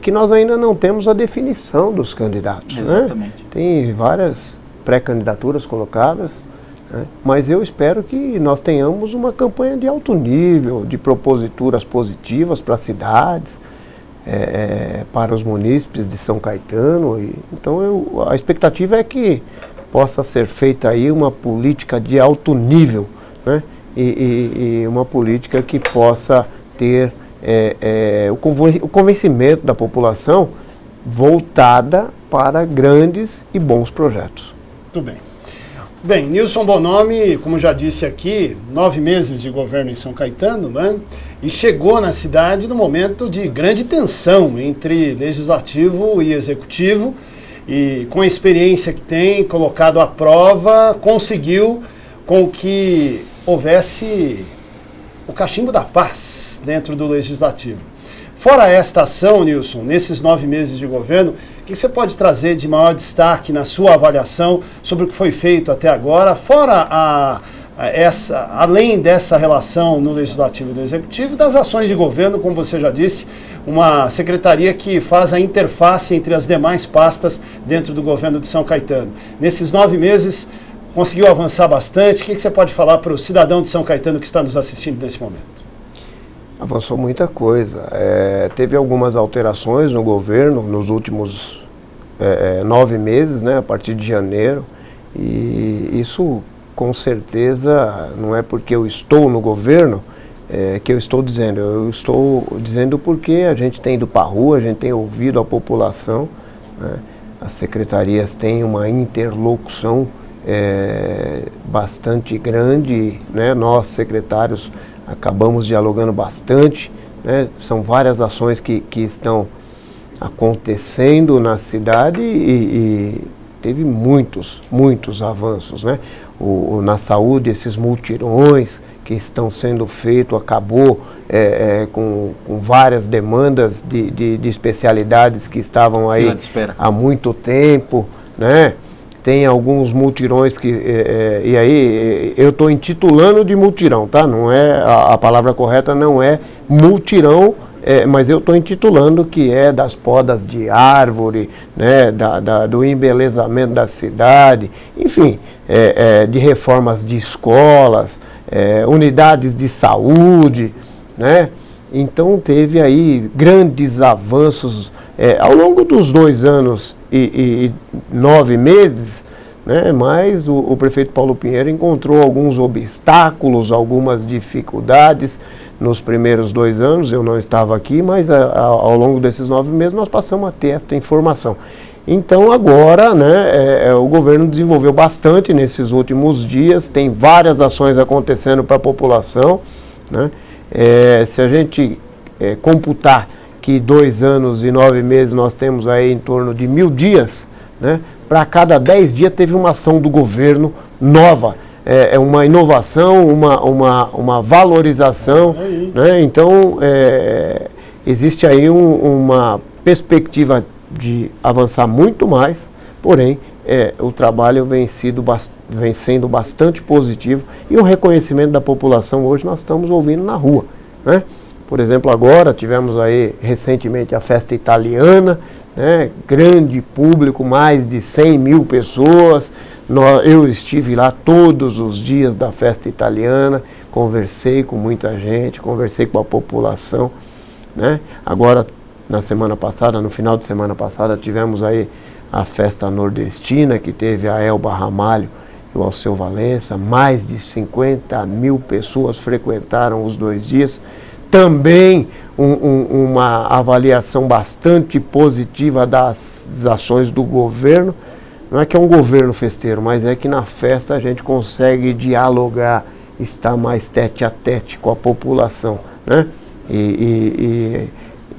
Que nós ainda não temos a definição dos candidatos. Exatamente. Né? Tem várias pré-candidaturas colocadas, né? Mas eu espero que nós tenhamos uma campanha de alto nível, de proposituras positivas para as cidades, para os munícipes de São Caetano. Então a expectativa é que possa ser feita aí uma política de alto nível, né? E uma política que possa ter o convencimento da população voltada para grandes e bons projetos. Muito bem. Bem, Nilson Bonomi, como já disse aqui, 9 meses de governo em São Caetano, né? E chegou na cidade no momento de grande tensão entre legislativo e executivo, e com a experiência que tem, colocado à prova, conseguiu com que houvesse o cachimbo da paz dentro do Legislativo. Fora esta ação, Nilson, nesses 9 meses de governo, o que você pode trazer de maior destaque na sua avaliação sobre o que foi feito até agora, fora além dessa relação no Legislativo e no Executivo, das ações de governo, como você já disse, uma secretaria que faz a interface entre as demais pastas dentro do governo de São Caetano. Nesses 9 meses, conseguiu avançar bastante. O que você pode falar para o cidadão de São Caetano que está nos assistindo nesse momento? Avançou muita coisa. Teve algumas alterações no governo nos últimos 9 meses, né, a partir de janeiro, e isso com certeza não é porque eu estou no governo que eu estou dizendo. Eu estou dizendo porque a gente tem ido para a rua, a gente tem ouvido a população, né, as secretarias têm uma interlocução bastante grande, né, nós secretários acabamos dialogando bastante, né? São várias ações que estão acontecendo na cidade e teve muitos avanços, né? Na saúde, esses multirões que estão sendo feitos, acabou com várias demandas de especialidades que estavam aí há muito tempo, né? tem alguns mutirões que, e aí eu estou intitulando de mutirão, tá? Não é, a palavra correta não é mutirão, mas eu estou intitulando que é das podas de árvore, né, do embelezamento da cidade, enfim, de reformas de escolas, unidades de saúde, né? Então teve aí grandes avanços ao longo dos 2 anos e 9 meses, né? Mas o prefeito Paulo Pinheiro encontrou alguns obstáculos, algumas dificuldades nos primeiros 2 anos. Eu não estava aqui, mas ao longo desses 9 meses nós passamos a ter essa informação. Então agora, né, o governo desenvolveu bastante nesses últimos dias, tem várias ações acontecendo para a população, né? Se a gente computar que 2 anos e 9 meses nós temos aí em torno de 1000 dias, né? Para cada 10 dias teve uma ação do governo nova, uma inovação, uma valorização, né? Então existe aí uma perspectiva de avançar muito mais, porém o trabalho vem sendo bastante positivo e o reconhecimento da população hoje nós estamos ouvindo na rua, né? Por exemplo, agora tivemos aí recentemente a festa italiana, né? Grande público, mais de 100 mil pessoas. Eu estive lá todos os dias da festa italiana, conversei com muita gente, conversei com a população, né? Agora, na semana passada, no final de semana passada, tivemos aí a festa nordestina, que teve a Elba Ramalho e o Alceu Valença. Mais de 50 mil pessoas frequentaram os 2 dias. Também uma avaliação bastante positiva das ações do governo. Não é que é um governo festeiro, mas é que na festa a gente consegue dialogar, estar mais tete a tete com a população, né? E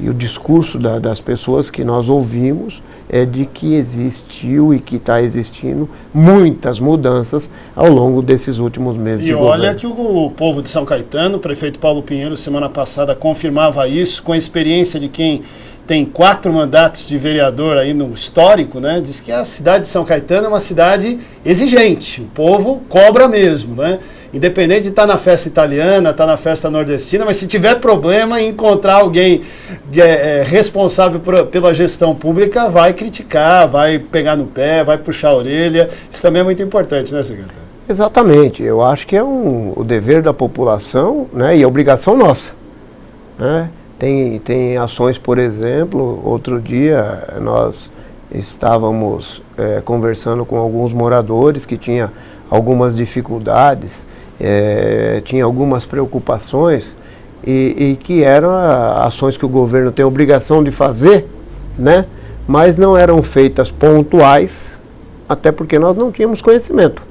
o discurso das pessoas que nós ouvimos é de que existiu e que está existindo muitas mudanças ao longo desses últimos meses de governo. E olha que o povo de São Caetano, o prefeito Paulo Pinheiro, semana passada confirmava isso, com a experiência de quem tem 4 mandatos de vereador aí no histórico, né? Diz que a cidade de São Caetano é uma cidade exigente, o povo cobra mesmo, né? Independente de estar na festa italiana, estar na festa nordestina, mas se tiver problema em encontrar alguém responsável pela gestão pública, vai criticar, vai pegar no pé, vai puxar a orelha. Isso também é muito importante, né, secretário? Exatamente. Eu acho que é o dever da população, né, e a obrigação nossa, né? Tem ações, por exemplo, outro dia nós estávamos conversando com alguns moradores que tinham algumas dificuldades, tinha algumas preocupações e que eram ações que o governo tem a obrigação de fazer, né? Mas não eram feitas pontuais, até porque nós não tínhamos conhecimento,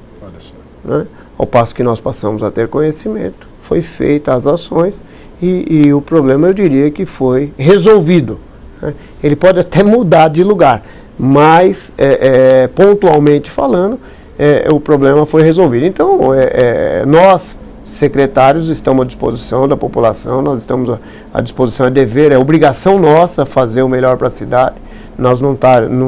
né? Ao passo que nós passamos a ter conhecimento, foi feita as ações e o problema, eu diria, que foi resolvido, né? Ele pode até mudar de lugar, mas pontualmente falando, o problema foi resolvido. Então, nós, secretários, estamos à disposição da população, nós estamos à disposição, é dever, é obrigação nossa fazer o melhor para a cidade. Nós não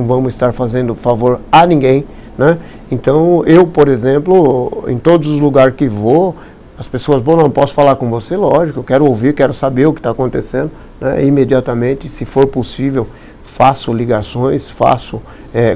vamos estar fazendo favor a ninguém, né? Então, eu, por exemplo, em todos os lugares que vou, as pessoas, não posso falar com você, lógico, eu quero ouvir, quero saber o que está acontecendo, né? Imediatamente, se for possível, faço ligações, faço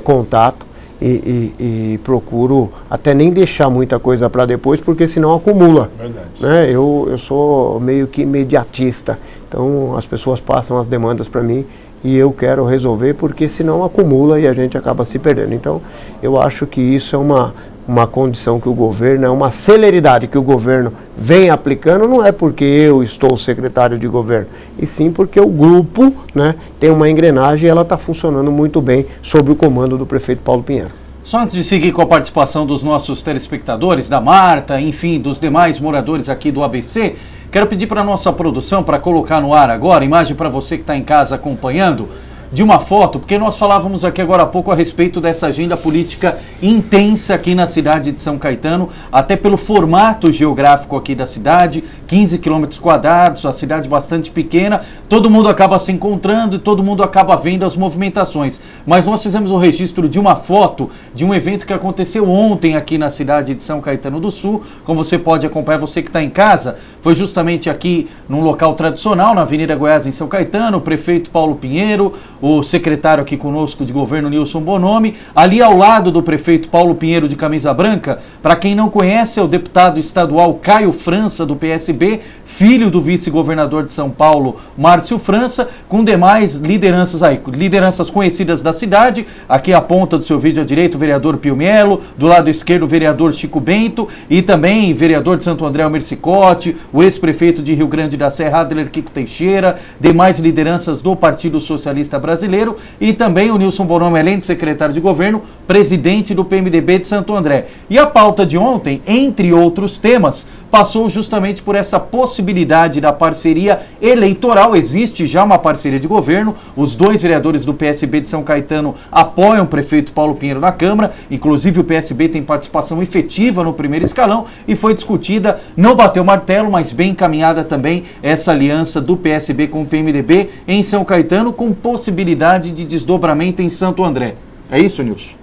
contato. E procuro até nem deixar muita coisa para depois, porque senão acumula. Verdade. Né? Eu sou meio que imediatista, então as pessoas passam as demandas para mim e eu quero resolver, porque senão acumula e a gente acaba se perdendo. Então eu acho que isso é uma condição que o governo, é uma celeridade que o governo vem aplicando, não é porque eu estou secretário de governo, e sim porque o grupo, né, tem uma engrenagem e ela está funcionando muito bem sob o comando do prefeito Paulo Pinheiro. Só antes de seguir com a participação dos nossos telespectadores, da Marta, enfim, dos demais moradores aqui do ABC, quero pedir para a nossa produção para colocar no ar agora, imagem para você que está em casa acompanhando, de uma foto, porque nós falávamos aqui agora há pouco a respeito dessa agenda política intensa aqui na cidade de São Caetano, até pelo formato geográfico aqui da cidade, 15 quilômetros quadrados, a cidade bastante pequena, todo mundo acaba se encontrando e todo mundo acaba vendo as movimentações. Mas nós fizemos um registro de uma foto de um evento que aconteceu ontem aqui na cidade de São Caetano do Sul, como você pode acompanhar, você que está em casa, foi justamente aqui num local tradicional, na Avenida Goiás, em São Caetano, o prefeito Paulo Pinheiro, o secretário aqui conosco de governo, Nilson Bonomi, ali ao lado do prefeito Paulo Pinheiro de camisa branca, para quem não conhece, é o deputado estadual Caio França, do PSB, filho do vice-governador de São Paulo, Márcio França, com demais lideranças aí, lideranças conhecidas da cidade, aqui à ponta do seu vídeo à direita, o vereador Pio Melo, do lado esquerdo, o vereador Chico Bento, e também vereador de Santo André, Almir Cicotti, o ex-prefeito de Rio Grande da Serra, Adler Kiko Teixeira, demais lideranças do Partido Socialista Brasileiro, e também o Nilson Bonomi, além de secretário de governo, presidente do PMDB de Santo André. E a pauta de ontem, entre outros temas, passou justamente por essa possibilidade da parceria eleitoral. Existe já uma parceria de governo, os dois vereadores do PSB de São Caetano apoiam o prefeito Paulo Pinheiro na Câmara, inclusive o PSB tem participação efetiva no primeiro escalão, e foi discutida, não bateu martelo, mas bem encaminhada também essa aliança do PSB com o PMDB em São Caetano, com possibilidade de desdobramento em Santo André. É isso, Nilson?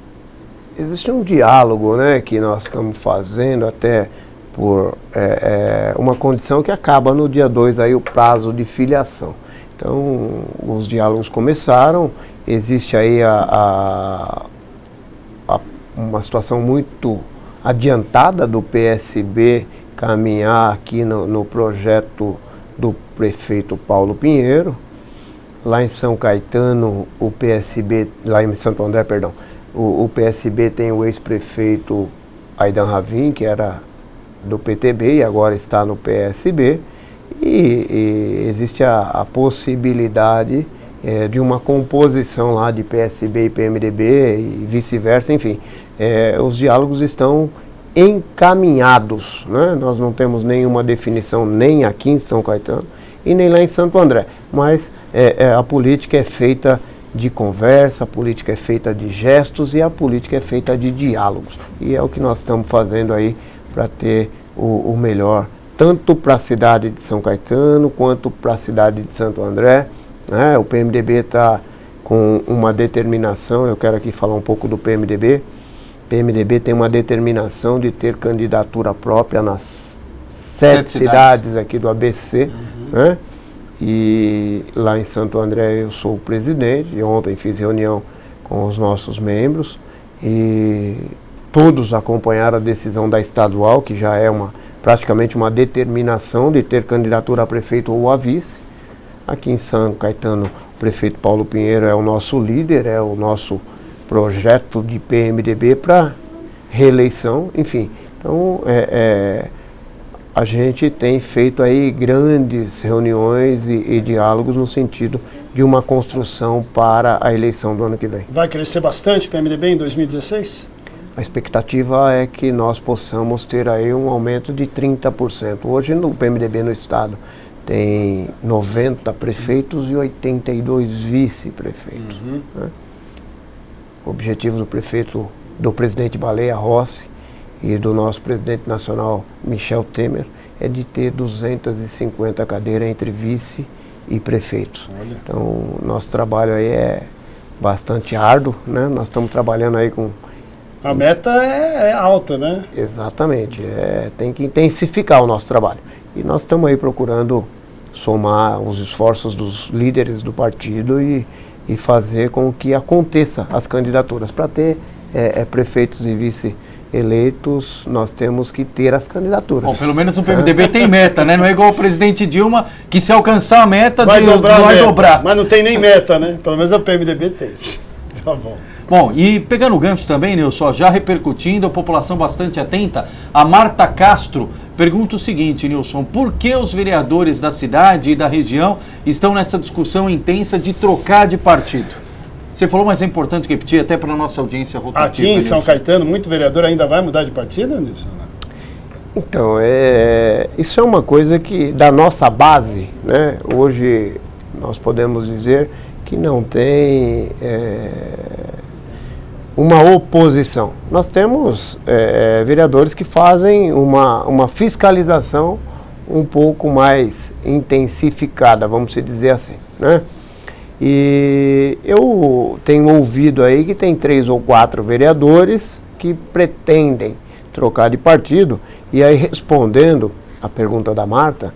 Existe um diálogo, né, que nós estamos fazendo até por uma condição que acaba no dia 2 aí o prazo de filiação. Então, os diálogos começaram, existe aí uma situação muito adiantada do PSB caminhar aqui no projeto do prefeito Paulo Pinheiro. Lá em São Caetano, o PSB, lá em Santo André, perdão, o PSB tem o ex-prefeito Aidan Ravin, que era do PTB e agora está no PSB, e existe a possibilidade de uma composição lá de PSB e PMDB e vice-versa, enfim, os diálogos estão encaminhados, né? Nós não temos nenhuma definição nem aqui em São Caetano e nem lá em Santo André, mas a política é feita de conversa, a política é feita de gestos e a política é feita de diálogos, e é o que nós estamos fazendo aí para ter o melhor, tanto para a cidade de São Caetano, quanto para a cidade de Santo André, né? O PMDB está com uma determinação, eu quero aqui falar um pouco do PMDB. O PMDB tem uma determinação de ter candidatura própria nas 7 cidades aqui do ABC, né? E lá em Santo André eu sou o presidente, e ontem fiz reunião com os nossos membros, e todos acompanharam a decisão da estadual, que já é praticamente uma determinação de ter candidatura a prefeito ou a vice. Aqui em São Caetano, o prefeito Paulo Pinheiro é o nosso líder, é o nosso projeto de PMDB para reeleição, enfim. Então, a gente tem feito aí grandes reuniões e diálogos no sentido de uma construção para a eleição do ano que vem. Vai crescer bastante o PMDB em 2016? A expectativa é que nós possamos ter aí um aumento de 30%. Hoje no PMDB no estado tem 90 prefeitos e 82 vice-prefeitos. Né? O objetivo do presidente Baleia Rossi e do nosso presidente nacional Michel Temer é de ter 250 cadeiras entre vice e prefeitos. Olha. Então, nosso trabalho aí é bastante árduo, né? Nós estamos trabalhando aí com... A meta é alta, né? Exatamente, tem que intensificar o nosso trabalho. E nós estamos aí procurando somar os esforços dos líderes do partido e fazer com que aconteça as candidaturas. Para ter prefeitos e vice eleitos, nós temos que ter as candidaturas. Bom, pelo menos o PMDB tem meta, né? Não é igual o presidente Dilma, que se alcançar a meta, vai dobrar. Mas não tem nem meta, né? Pelo menos o PMDB tem. Tá bom. Bom, e pegando o gancho também, Nilson, já repercutindo, a população bastante atenta, a Marta Castro pergunta o seguinte, Nilson, por que os vereadores da cidade e da região estão nessa discussão intensa de trocar de partido? Você falou, mas é importante repetir até para a nossa audiência rotativa. Aqui em São Caetano, muito vereador ainda vai mudar de partido, Nilson? Então, isso é uma coisa que, da nossa base, né, hoje nós podemos dizer que que não tem uma oposição. Nós temos vereadores que fazem uma fiscalização um pouco mais intensificada, vamos dizer assim, né? E eu tenho ouvido aí que tem 3 ou 4 vereadores que pretendem trocar de partido, e aí respondendo a pergunta da Marta,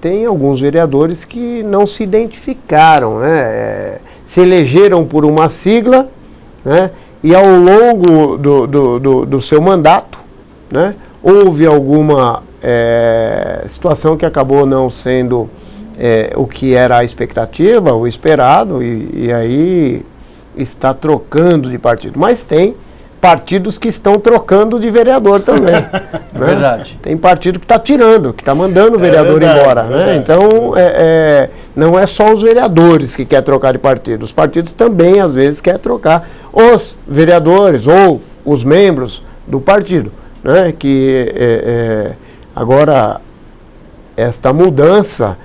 tem alguns vereadores que não se identificaram, né? Se elegeram por uma sigla, né? E ao longo do seu mandato, né? Houve alguma situação que acabou não sendo o que era a expectativa, o esperado, e aí está trocando de partido. Mas tem partidos que estão trocando de vereador também. Né? Verdade. Tem partido que está tirando, que está mandando o vereador embora. Né? Então, não é só os vereadores que querem trocar de partido. Os partidos também, às vezes, querem trocar os vereadores ou os membros do partido. Né? Agora, esta mudança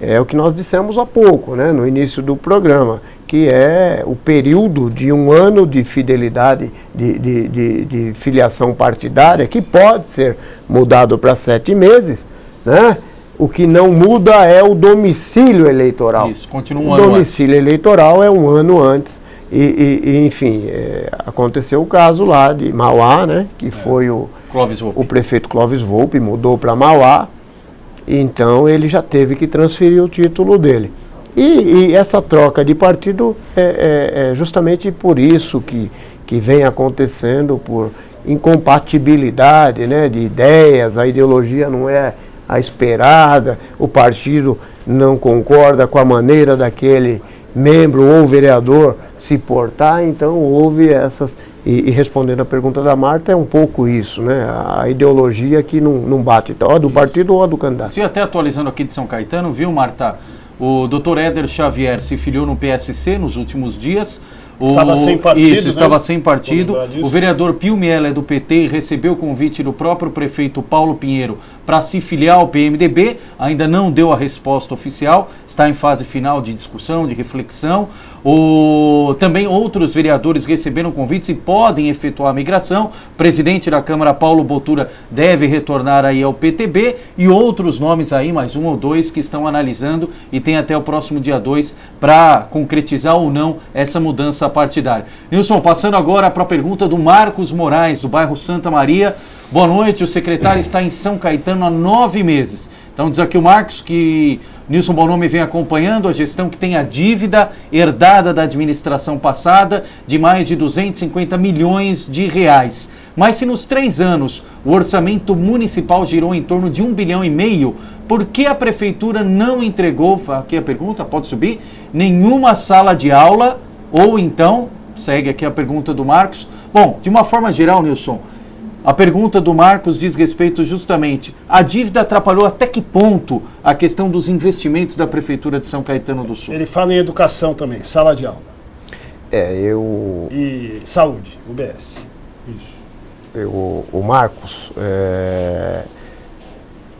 é o que nós dissemos há pouco, né, no início do programa, que é o período de 1 ano de fidelidade, de filiação partidária, que pode ser mudado para 7 meses, né? O que não muda é o domicílio eleitoral. Isso, continua um ano antes. O domicílio eleitoral é 1 ano antes. Enfim, aconteceu o caso lá de Mauá, né, que foi o prefeito Clóvis Volpi, mudou para Mauá. Então ele já teve que transferir o título dele. E essa troca de partido é justamente por isso que vem acontecendo, por incompatibilidade, né, de ideias, a ideologia não é a esperada, o partido não concorda com a maneira daquele membro ou vereador se portar, então houve essas... E respondendo a pergunta da Marta, é um pouco isso, né? A ideologia que não bate, ou do partido ou do candidato. Se até atualizando aqui de São Caetano, viu, Marta? O Dr. Éder Xavier se filiou no PSC nos últimos dias. Estava sem partido. Isso, estava sem partido. O vereador Pio Miela é do PT e recebeu o convite do próprio prefeito Paulo Pinheiro para se filiar ao PMDB. Ainda não deu a resposta oficial, está em fase final de discussão, de reflexão. Também outros vereadores receberam convites e podem efetuar a migração. O presidente da Câmara, Paulo Botura, deve retornar aí ao PTB, e outros nomes aí, mais 1 ou 2, que estão analisando e tem até o próximo dia 2 para concretizar ou não essa mudança partidária. Nilson, passando agora para a pergunta do Marcos Moraes, do bairro Santa Maria. Boa noite, o secretário está em São Caetano há 9 meses. Então diz aqui o Marcos que Nilson Bonomi vem acompanhando a gestão que tem a dívida herdada da administração passada de mais de 250 milhões de reais. Mas se nos 3 anos o orçamento municipal girou em torno de 1,5 bilhão, por que a prefeitura não entregou, aqui a pergunta, pode subir, nenhuma sala de aula? Ou então, segue aqui a pergunta do Marcos. Bom, de uma forma geral, Nilson, a pergunta do Marcos diz respeito justamente, a dívida atrapalhou até que ponto a questão dos investimentos da Prefeitura de São Caetano do Sul? Ele fala em educação também, sala de aula. E saúde, UBS. Isso. O Marcos,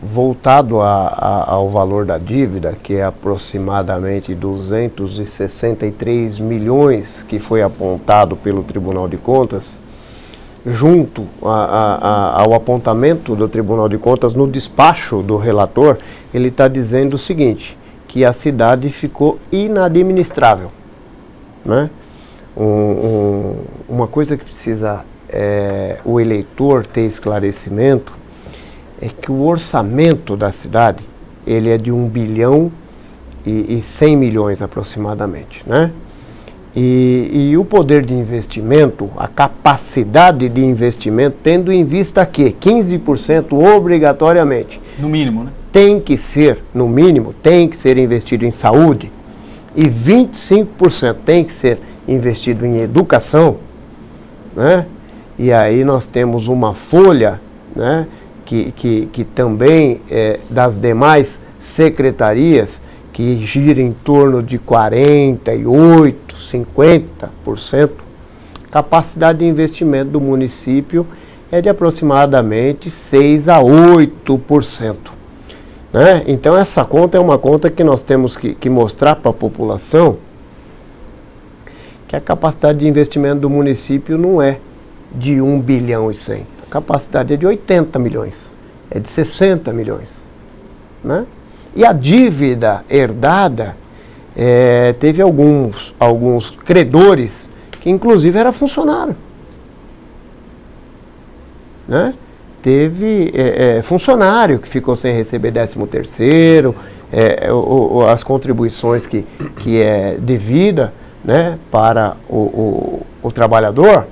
voltado ao valor da dívida, que é aproximadamente 263 milhões que foi apontado pelo Tribunal de Contas, junto ao apontamento do Tribunal de Contas no despacho do relator, ele está dizendo o seguinte, que a cidade ficou inadministrável, né? Uma coisa que precisa o eleitor ter esclarecimento é que o orçamento da cidade, ele é de 1 bilhão e 100 milhões aproximadamente, né? E o poder de investimento, a capacidade de investimento, tendo em vista que 15% obrigatoriamente, no mínimo, né? Tem que ser, no mínimo, tem que ser investido em saúde e 25% tem que ser investido em educação, né? E aí nós temos uma folha, né, que também das demais secretarias, que gira em torno de 48%, 50%, capacidade de investimento do município é de aproximadamente 6% a 8%. né? Então essa conta é uma conta que nós temos que mostrar para a população que a capacidade de investimento do município não é de 1 bilhão e 100. A capacidade é de 80 milhões, é de 60 milhões, né? E a dívida herdada, teve alguns credores que inclusive era funcionário, né? Teve funcionário que ficou sem receber 13º, as contribuições que é devida, né, para o trabalhador,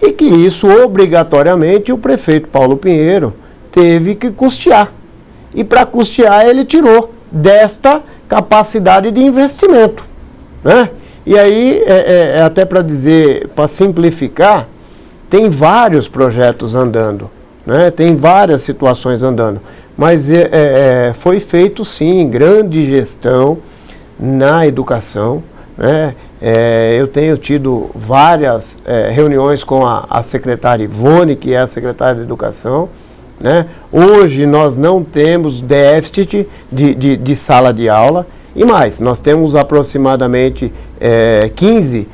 e que isso obrigatoriamente o prefeito Paulo Pinheiro teve que custear. E para custear ele tirou desta capacidade de investimento, né? E aí, até para dizer, para simplificar, tem vários projetos andando, né? Tem várias situações andando, mas foi feito sim grande gestão na educação, né? Eu tenho tido várias reuniões com a secretária Ivone, que é a secretária de Educação, né? Hoje nós não temos déficit de sala de aula, e mais, nós temos aproximadamente 15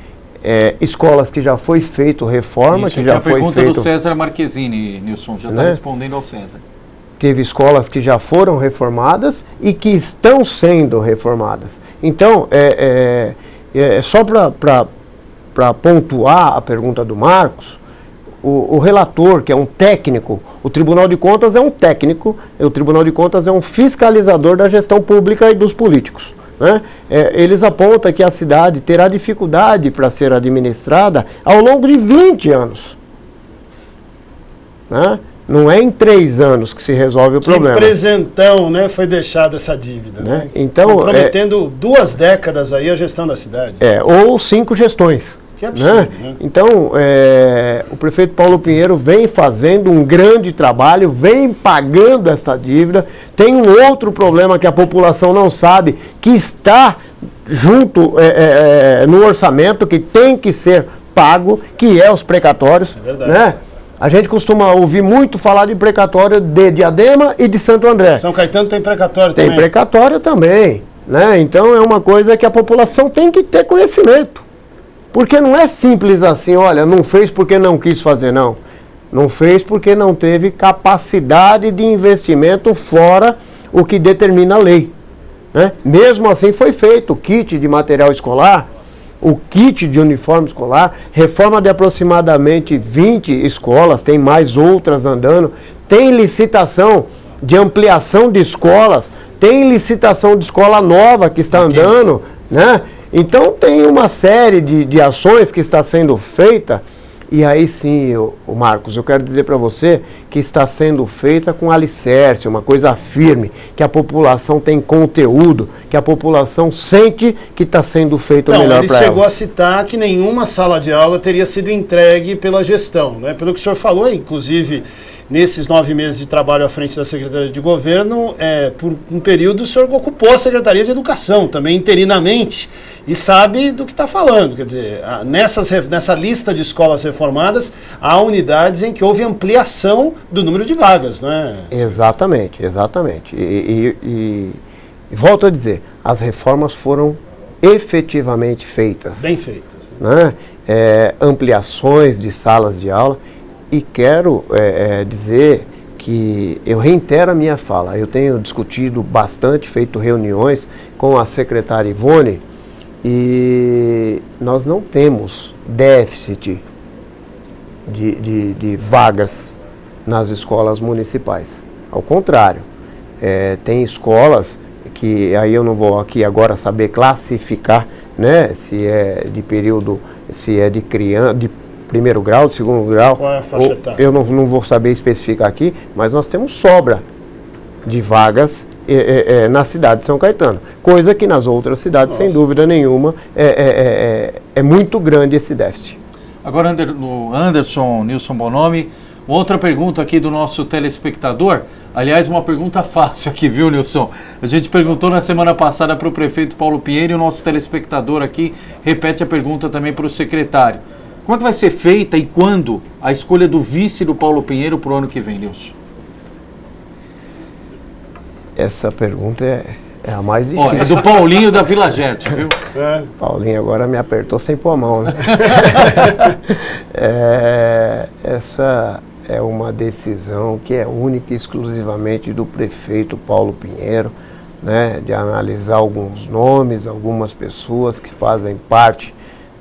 escolas que já foi feito reforma, isso, que já foi feito... a pergunta do César Marquezine, Nilson, já está, né, respondendo ao César. Teve escolas que já foram reformadas e que estão sendo reformadas. Então, só para pontuar a pergunta do Marcos, o relator, que é um técnico, o Tribunal de Contas é um técnico, o Tribunal de Contas é um fiscalizador da gestão pública e dos políticos, né? Eles apontam que a cidade terá dificuldade para ser administrada ao longo de 20 anos. Né? Não é em 3 anos que se resolve o problema. Que presentão, né, foi deixada essa dívida, né? Então, comprometendo 2 décadas aí a gestão da cidade. Ou 5 gestões. Que absurdo, né? Então, o prefeito Paulo Pinheiro vem fazendo um grande trabalho, vem pagando essa dívida. Tem um outro problema que a população não sabe, que está junto no orçamento, que tem que ser pago, que é os precatórios. É verdade. Né? A gente costuma ouvir muito falar de precatório de Diadema e de Santo André. São Caetano tem precatório também. Tem precatório também, né? Então é uma coisa que a população tem que ter conhecimento. Porque não é simples assim, olha, não fez porque não quis fazer, não. Não fez porque não teve capacidade de investimento fora o que determina a lei, né? Mesmo assim foi feito o kit de material escolar, o kit de uniforme escolar, reforma de aproximadamente 20 escolas, tem mais outras andando, tem licitação de ampliação de escolas, tem licitação de escola nova que está andando, né? Então tem uma série de ações que está sendo feita, e aí sim, o Marcos, eu quero dizer para você que está sendo feita com alicerce, uma coisa firme, que a população tem conteúdo, que a população sente que está sendo feito o melhor para ela. Ele chegou a citar que nenhuma sala de aula teria sido entregue pela gestão, né? Pelo que o senhor falou, inclusive, nesses 9 meses de trabalho à frente da Secretaria de Governo, por um período o senhor ocupou a Secretaria de Educação, também interinamente, e sabe do que está falando. Quer dizer, nessa lista de escolas reformadas, há unidades em que houve ampliação do número de vagas, não é? Exatamente, exatamente. E volto a dizer, as reformas foram efetivamente feitas. Bem feitas. Né? Ampliações de salas de aula. E quero dizer que eu reitero a minha fala. Eu tenho discutido bastante, feito reuniões com a secretária Ivone, e nós não temos déficit de vagas nas escolas municipais. Ao contrário, tem escolas que aí eu não vou aqui agora saber classificar, né, se é de período, se é de criança, de primeiro grau, de segundo grau, qual é a faixa etária? Eu não vou saber especificar aqui, mas nós temos sobra de vagas na cidade de São Caetano, coisa que nas outras cidades, sem dúvida nenhuma, é muito grande esse déficit. Agora, Anderson, Nilson Bonomi, outra pergunta aqui do nosso telespectador, aliás, uma pergunta fácil aqui, viu, Nilson? A gente perguntou na semana passada para o prefeito Paulo Pinheiro, e o nosso telespectador aqui repete a pergunta também para o secretário. Como é que vai ser feita e quando a escolha do vice do Paulo Pinheiro para o ano que vem, Nilson? Essa pergunta é a mais difícil. Ó, é do Paulinho da Vila Gerte, viu? Paulinho agora me apertou sem pôr a mão, né? Essa é uma decisão que é única e exclusivamente do prefeito Paulo Pinheiro, né? De analisar alguns nomes, algumas pessoas que fazem parte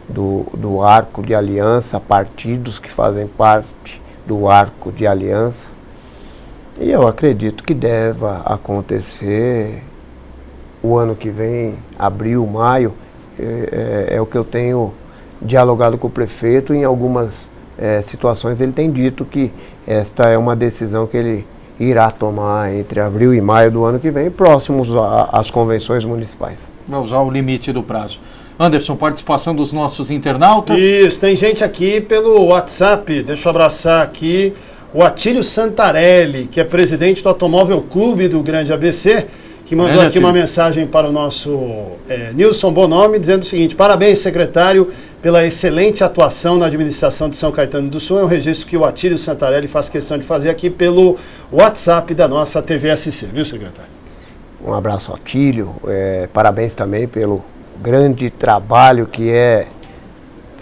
do arco de aliança, partidos que fazem parte do arco de aliança. E eu acredito que deva acontecer o ano que vem, abril, maio, é o que eu tenho dialogado com o prefeito. Em algumas situações ele tem dito que esta é uma decisão que ele irá tomar entre abril e maio do ano que vem, próximos às convenções municipais. Vai usar o limite do prazo. Anderson, participação dos nossos internautas. Isso, tem gente aqui pelo WhatsApp, deixa eu abraçar aqui o Atílio Santarelli, que é presidente do Automóvel Clube do Grande ABC, que mandou aqui uma mensagem para o nosso Nilson Bonomi, dizendo o seguinte: parabéns, secretário, pela excelente atuação na administração de São Caetano do Sul. É um registro que o Atílio Santarelli faz questão de fazer aqui pelo WhatsApp da nossa TVSC, viu, secretário? Um abraço ao Atílio, parabéns também pelo grande trabalho que é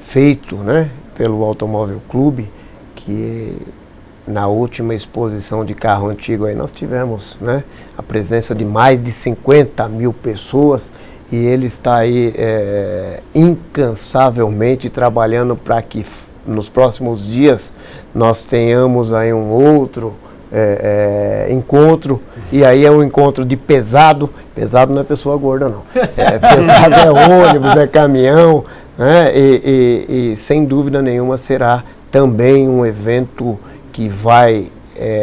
feito, né, pelo Automóvel Clube, que na última exposição de carro antigo aí nós tivemos, né, a presença de mais de 50 mil pessoas, e ele está aí incansavelmente trabalhando para que nos próximos dias nós tenhamos aí um outro encontro, e aí é um encontro de pesado não é pessoa gorda não, pesado é ônibus, é caminhão, né, e sem dúvida nenhuma será também um evento que vai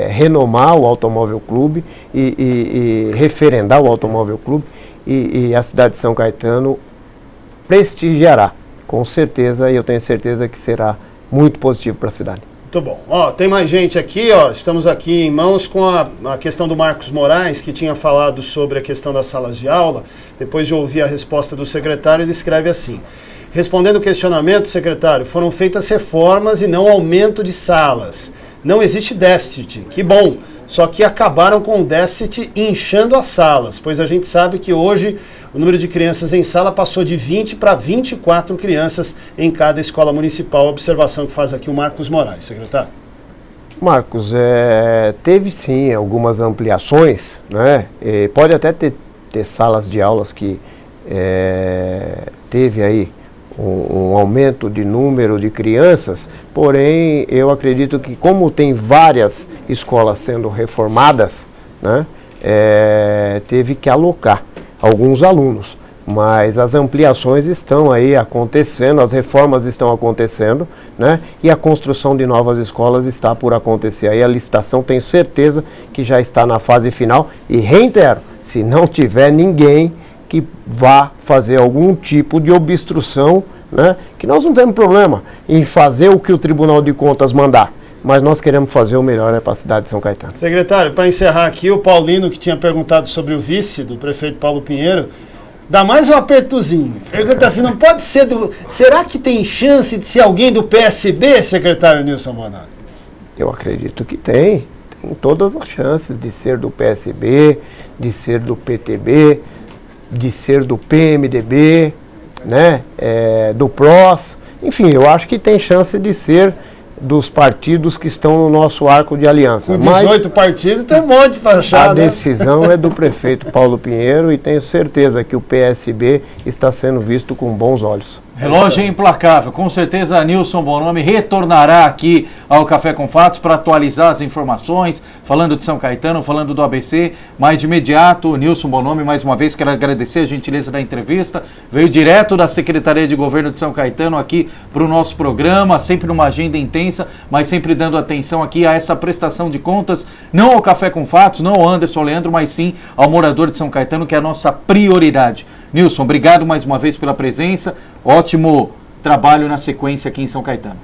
renomar o Automóvel Clube e referendar o Automóvel Clube, e a cidade de São Caetano prestigiará, com certeza, e eu tenho certeza que será muito positivo para a cidade. Muito bom. Ó, tem mais gente aqui, ó, estamos aqui em mãos com a questão do Marcos Moraes, que tinha falado sobre a questão das salas de aula. Depois de ouvir a resposta do secretário, ele escreve assim: respondendo o questionamento, secretário, foram feitas reformas e não aumento de salas. Não existe déficit, que bom, só que acabaram com o déficit inchando as salas, pois a gente sabe que hoje o número de crianças em sala passou de 20 para 24 crianças em cada escola municipal. Observação que faz aqui o Marcos Moraes, secretário. Marcos, teve sim algumas ampliações, né? Pode até ter salas de aulas que teve aí um aumento de número de crianças, porém eu acredito que como tem várias escolas sendo reformadas, né, teve que alocar alguns alunos, mas as ampliações estão aí acontecendo, as reformas estão acontecendo, né, e a construção de novas escolas está por acontecer. Aí a licitação tenho certeza que já está na fase final, e reitero, se não tiver ninguém que vá fazer algum tipo de obstrução, né, que nós não temos problema em fazer o que o Tribunal de Contas mandar, mas nós queremos fazer o melhor para a cidade de São Caetano. Secretário, para encerrar aqui, o Paulino, que tinha perguntado sobre o vice do prefeito Paulo Pinheiro, dá mais um apertozinho. Pergunta assim, não pode ser do... Será que tem chance de ser alguém do PSB, secretário Nilson Bonomi? Eu acredito que tem todas as chances de ser do PSB, de ser do PTB, de ser do PMDB, né, do PROS, enfim, eu acho que tem chance de ser dos partidos que estão no nosso arco de aliança. Com 18 partidos tem um monte de fachada. A decisão é do prefeito Paulo Pinheiro, e tenho certeza que o PSB está sendo visto com bons olhos. Relógio implacável, com certeza Nilson Bonomi retornará aqui ao Café com Fatos para atualizar as informações, falando de São Caetano, falando do ABC, mas de imediato, Nilson Bonomi, mais uma vez quero agradecer a gentileza da entrevista, veio direto da Secretaria de Governo de São Caetano aqui para o nosso programa, sempre numa agenda intensa, mas sempre dando atenção aqui a essa prestação de contas, não ao Café com Fatos, não ao Anderson Leandro, mas sim ao morador de São Caetano, que é a nossa prioridade. Nilson, obrigado mais uma vez pela presença, ótimo trabalho na sequência aqui em São Caetano.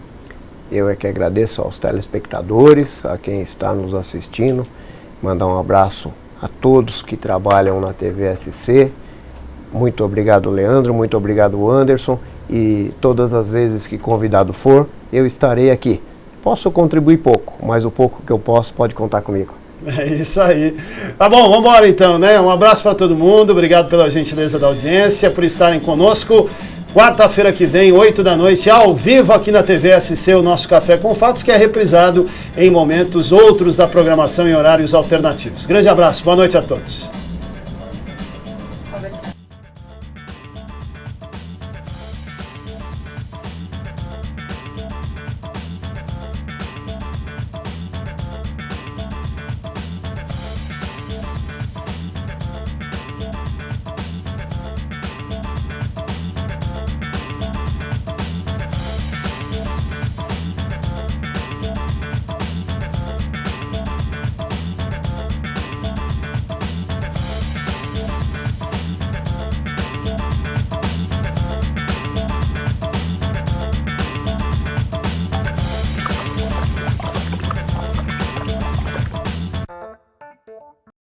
Eu é que agradeço aos telespectadores, a quem está nos assistindo, mandar um abraço a todos que trabalham na TVSC, muito obrigado Leandro, muito obrigado Anderson, e todas as vezes que convidado for, eu estarei aqui. Posso contribuir pouco, mas o pouco que eu posso pode contar comigo. É isso aí. Tá bom, vamos embora então, né? Um abraço para todo mundo, obrigado pela gentileza da audiência, por estarem conosco. Quarta-feira que vem, 8 da noite, ao vivo aqui na TV SC, o nosso Café com Fatos, que é reprisado em momentos outros da programação em horários alternativos. Grande abraço, boa noite a todos.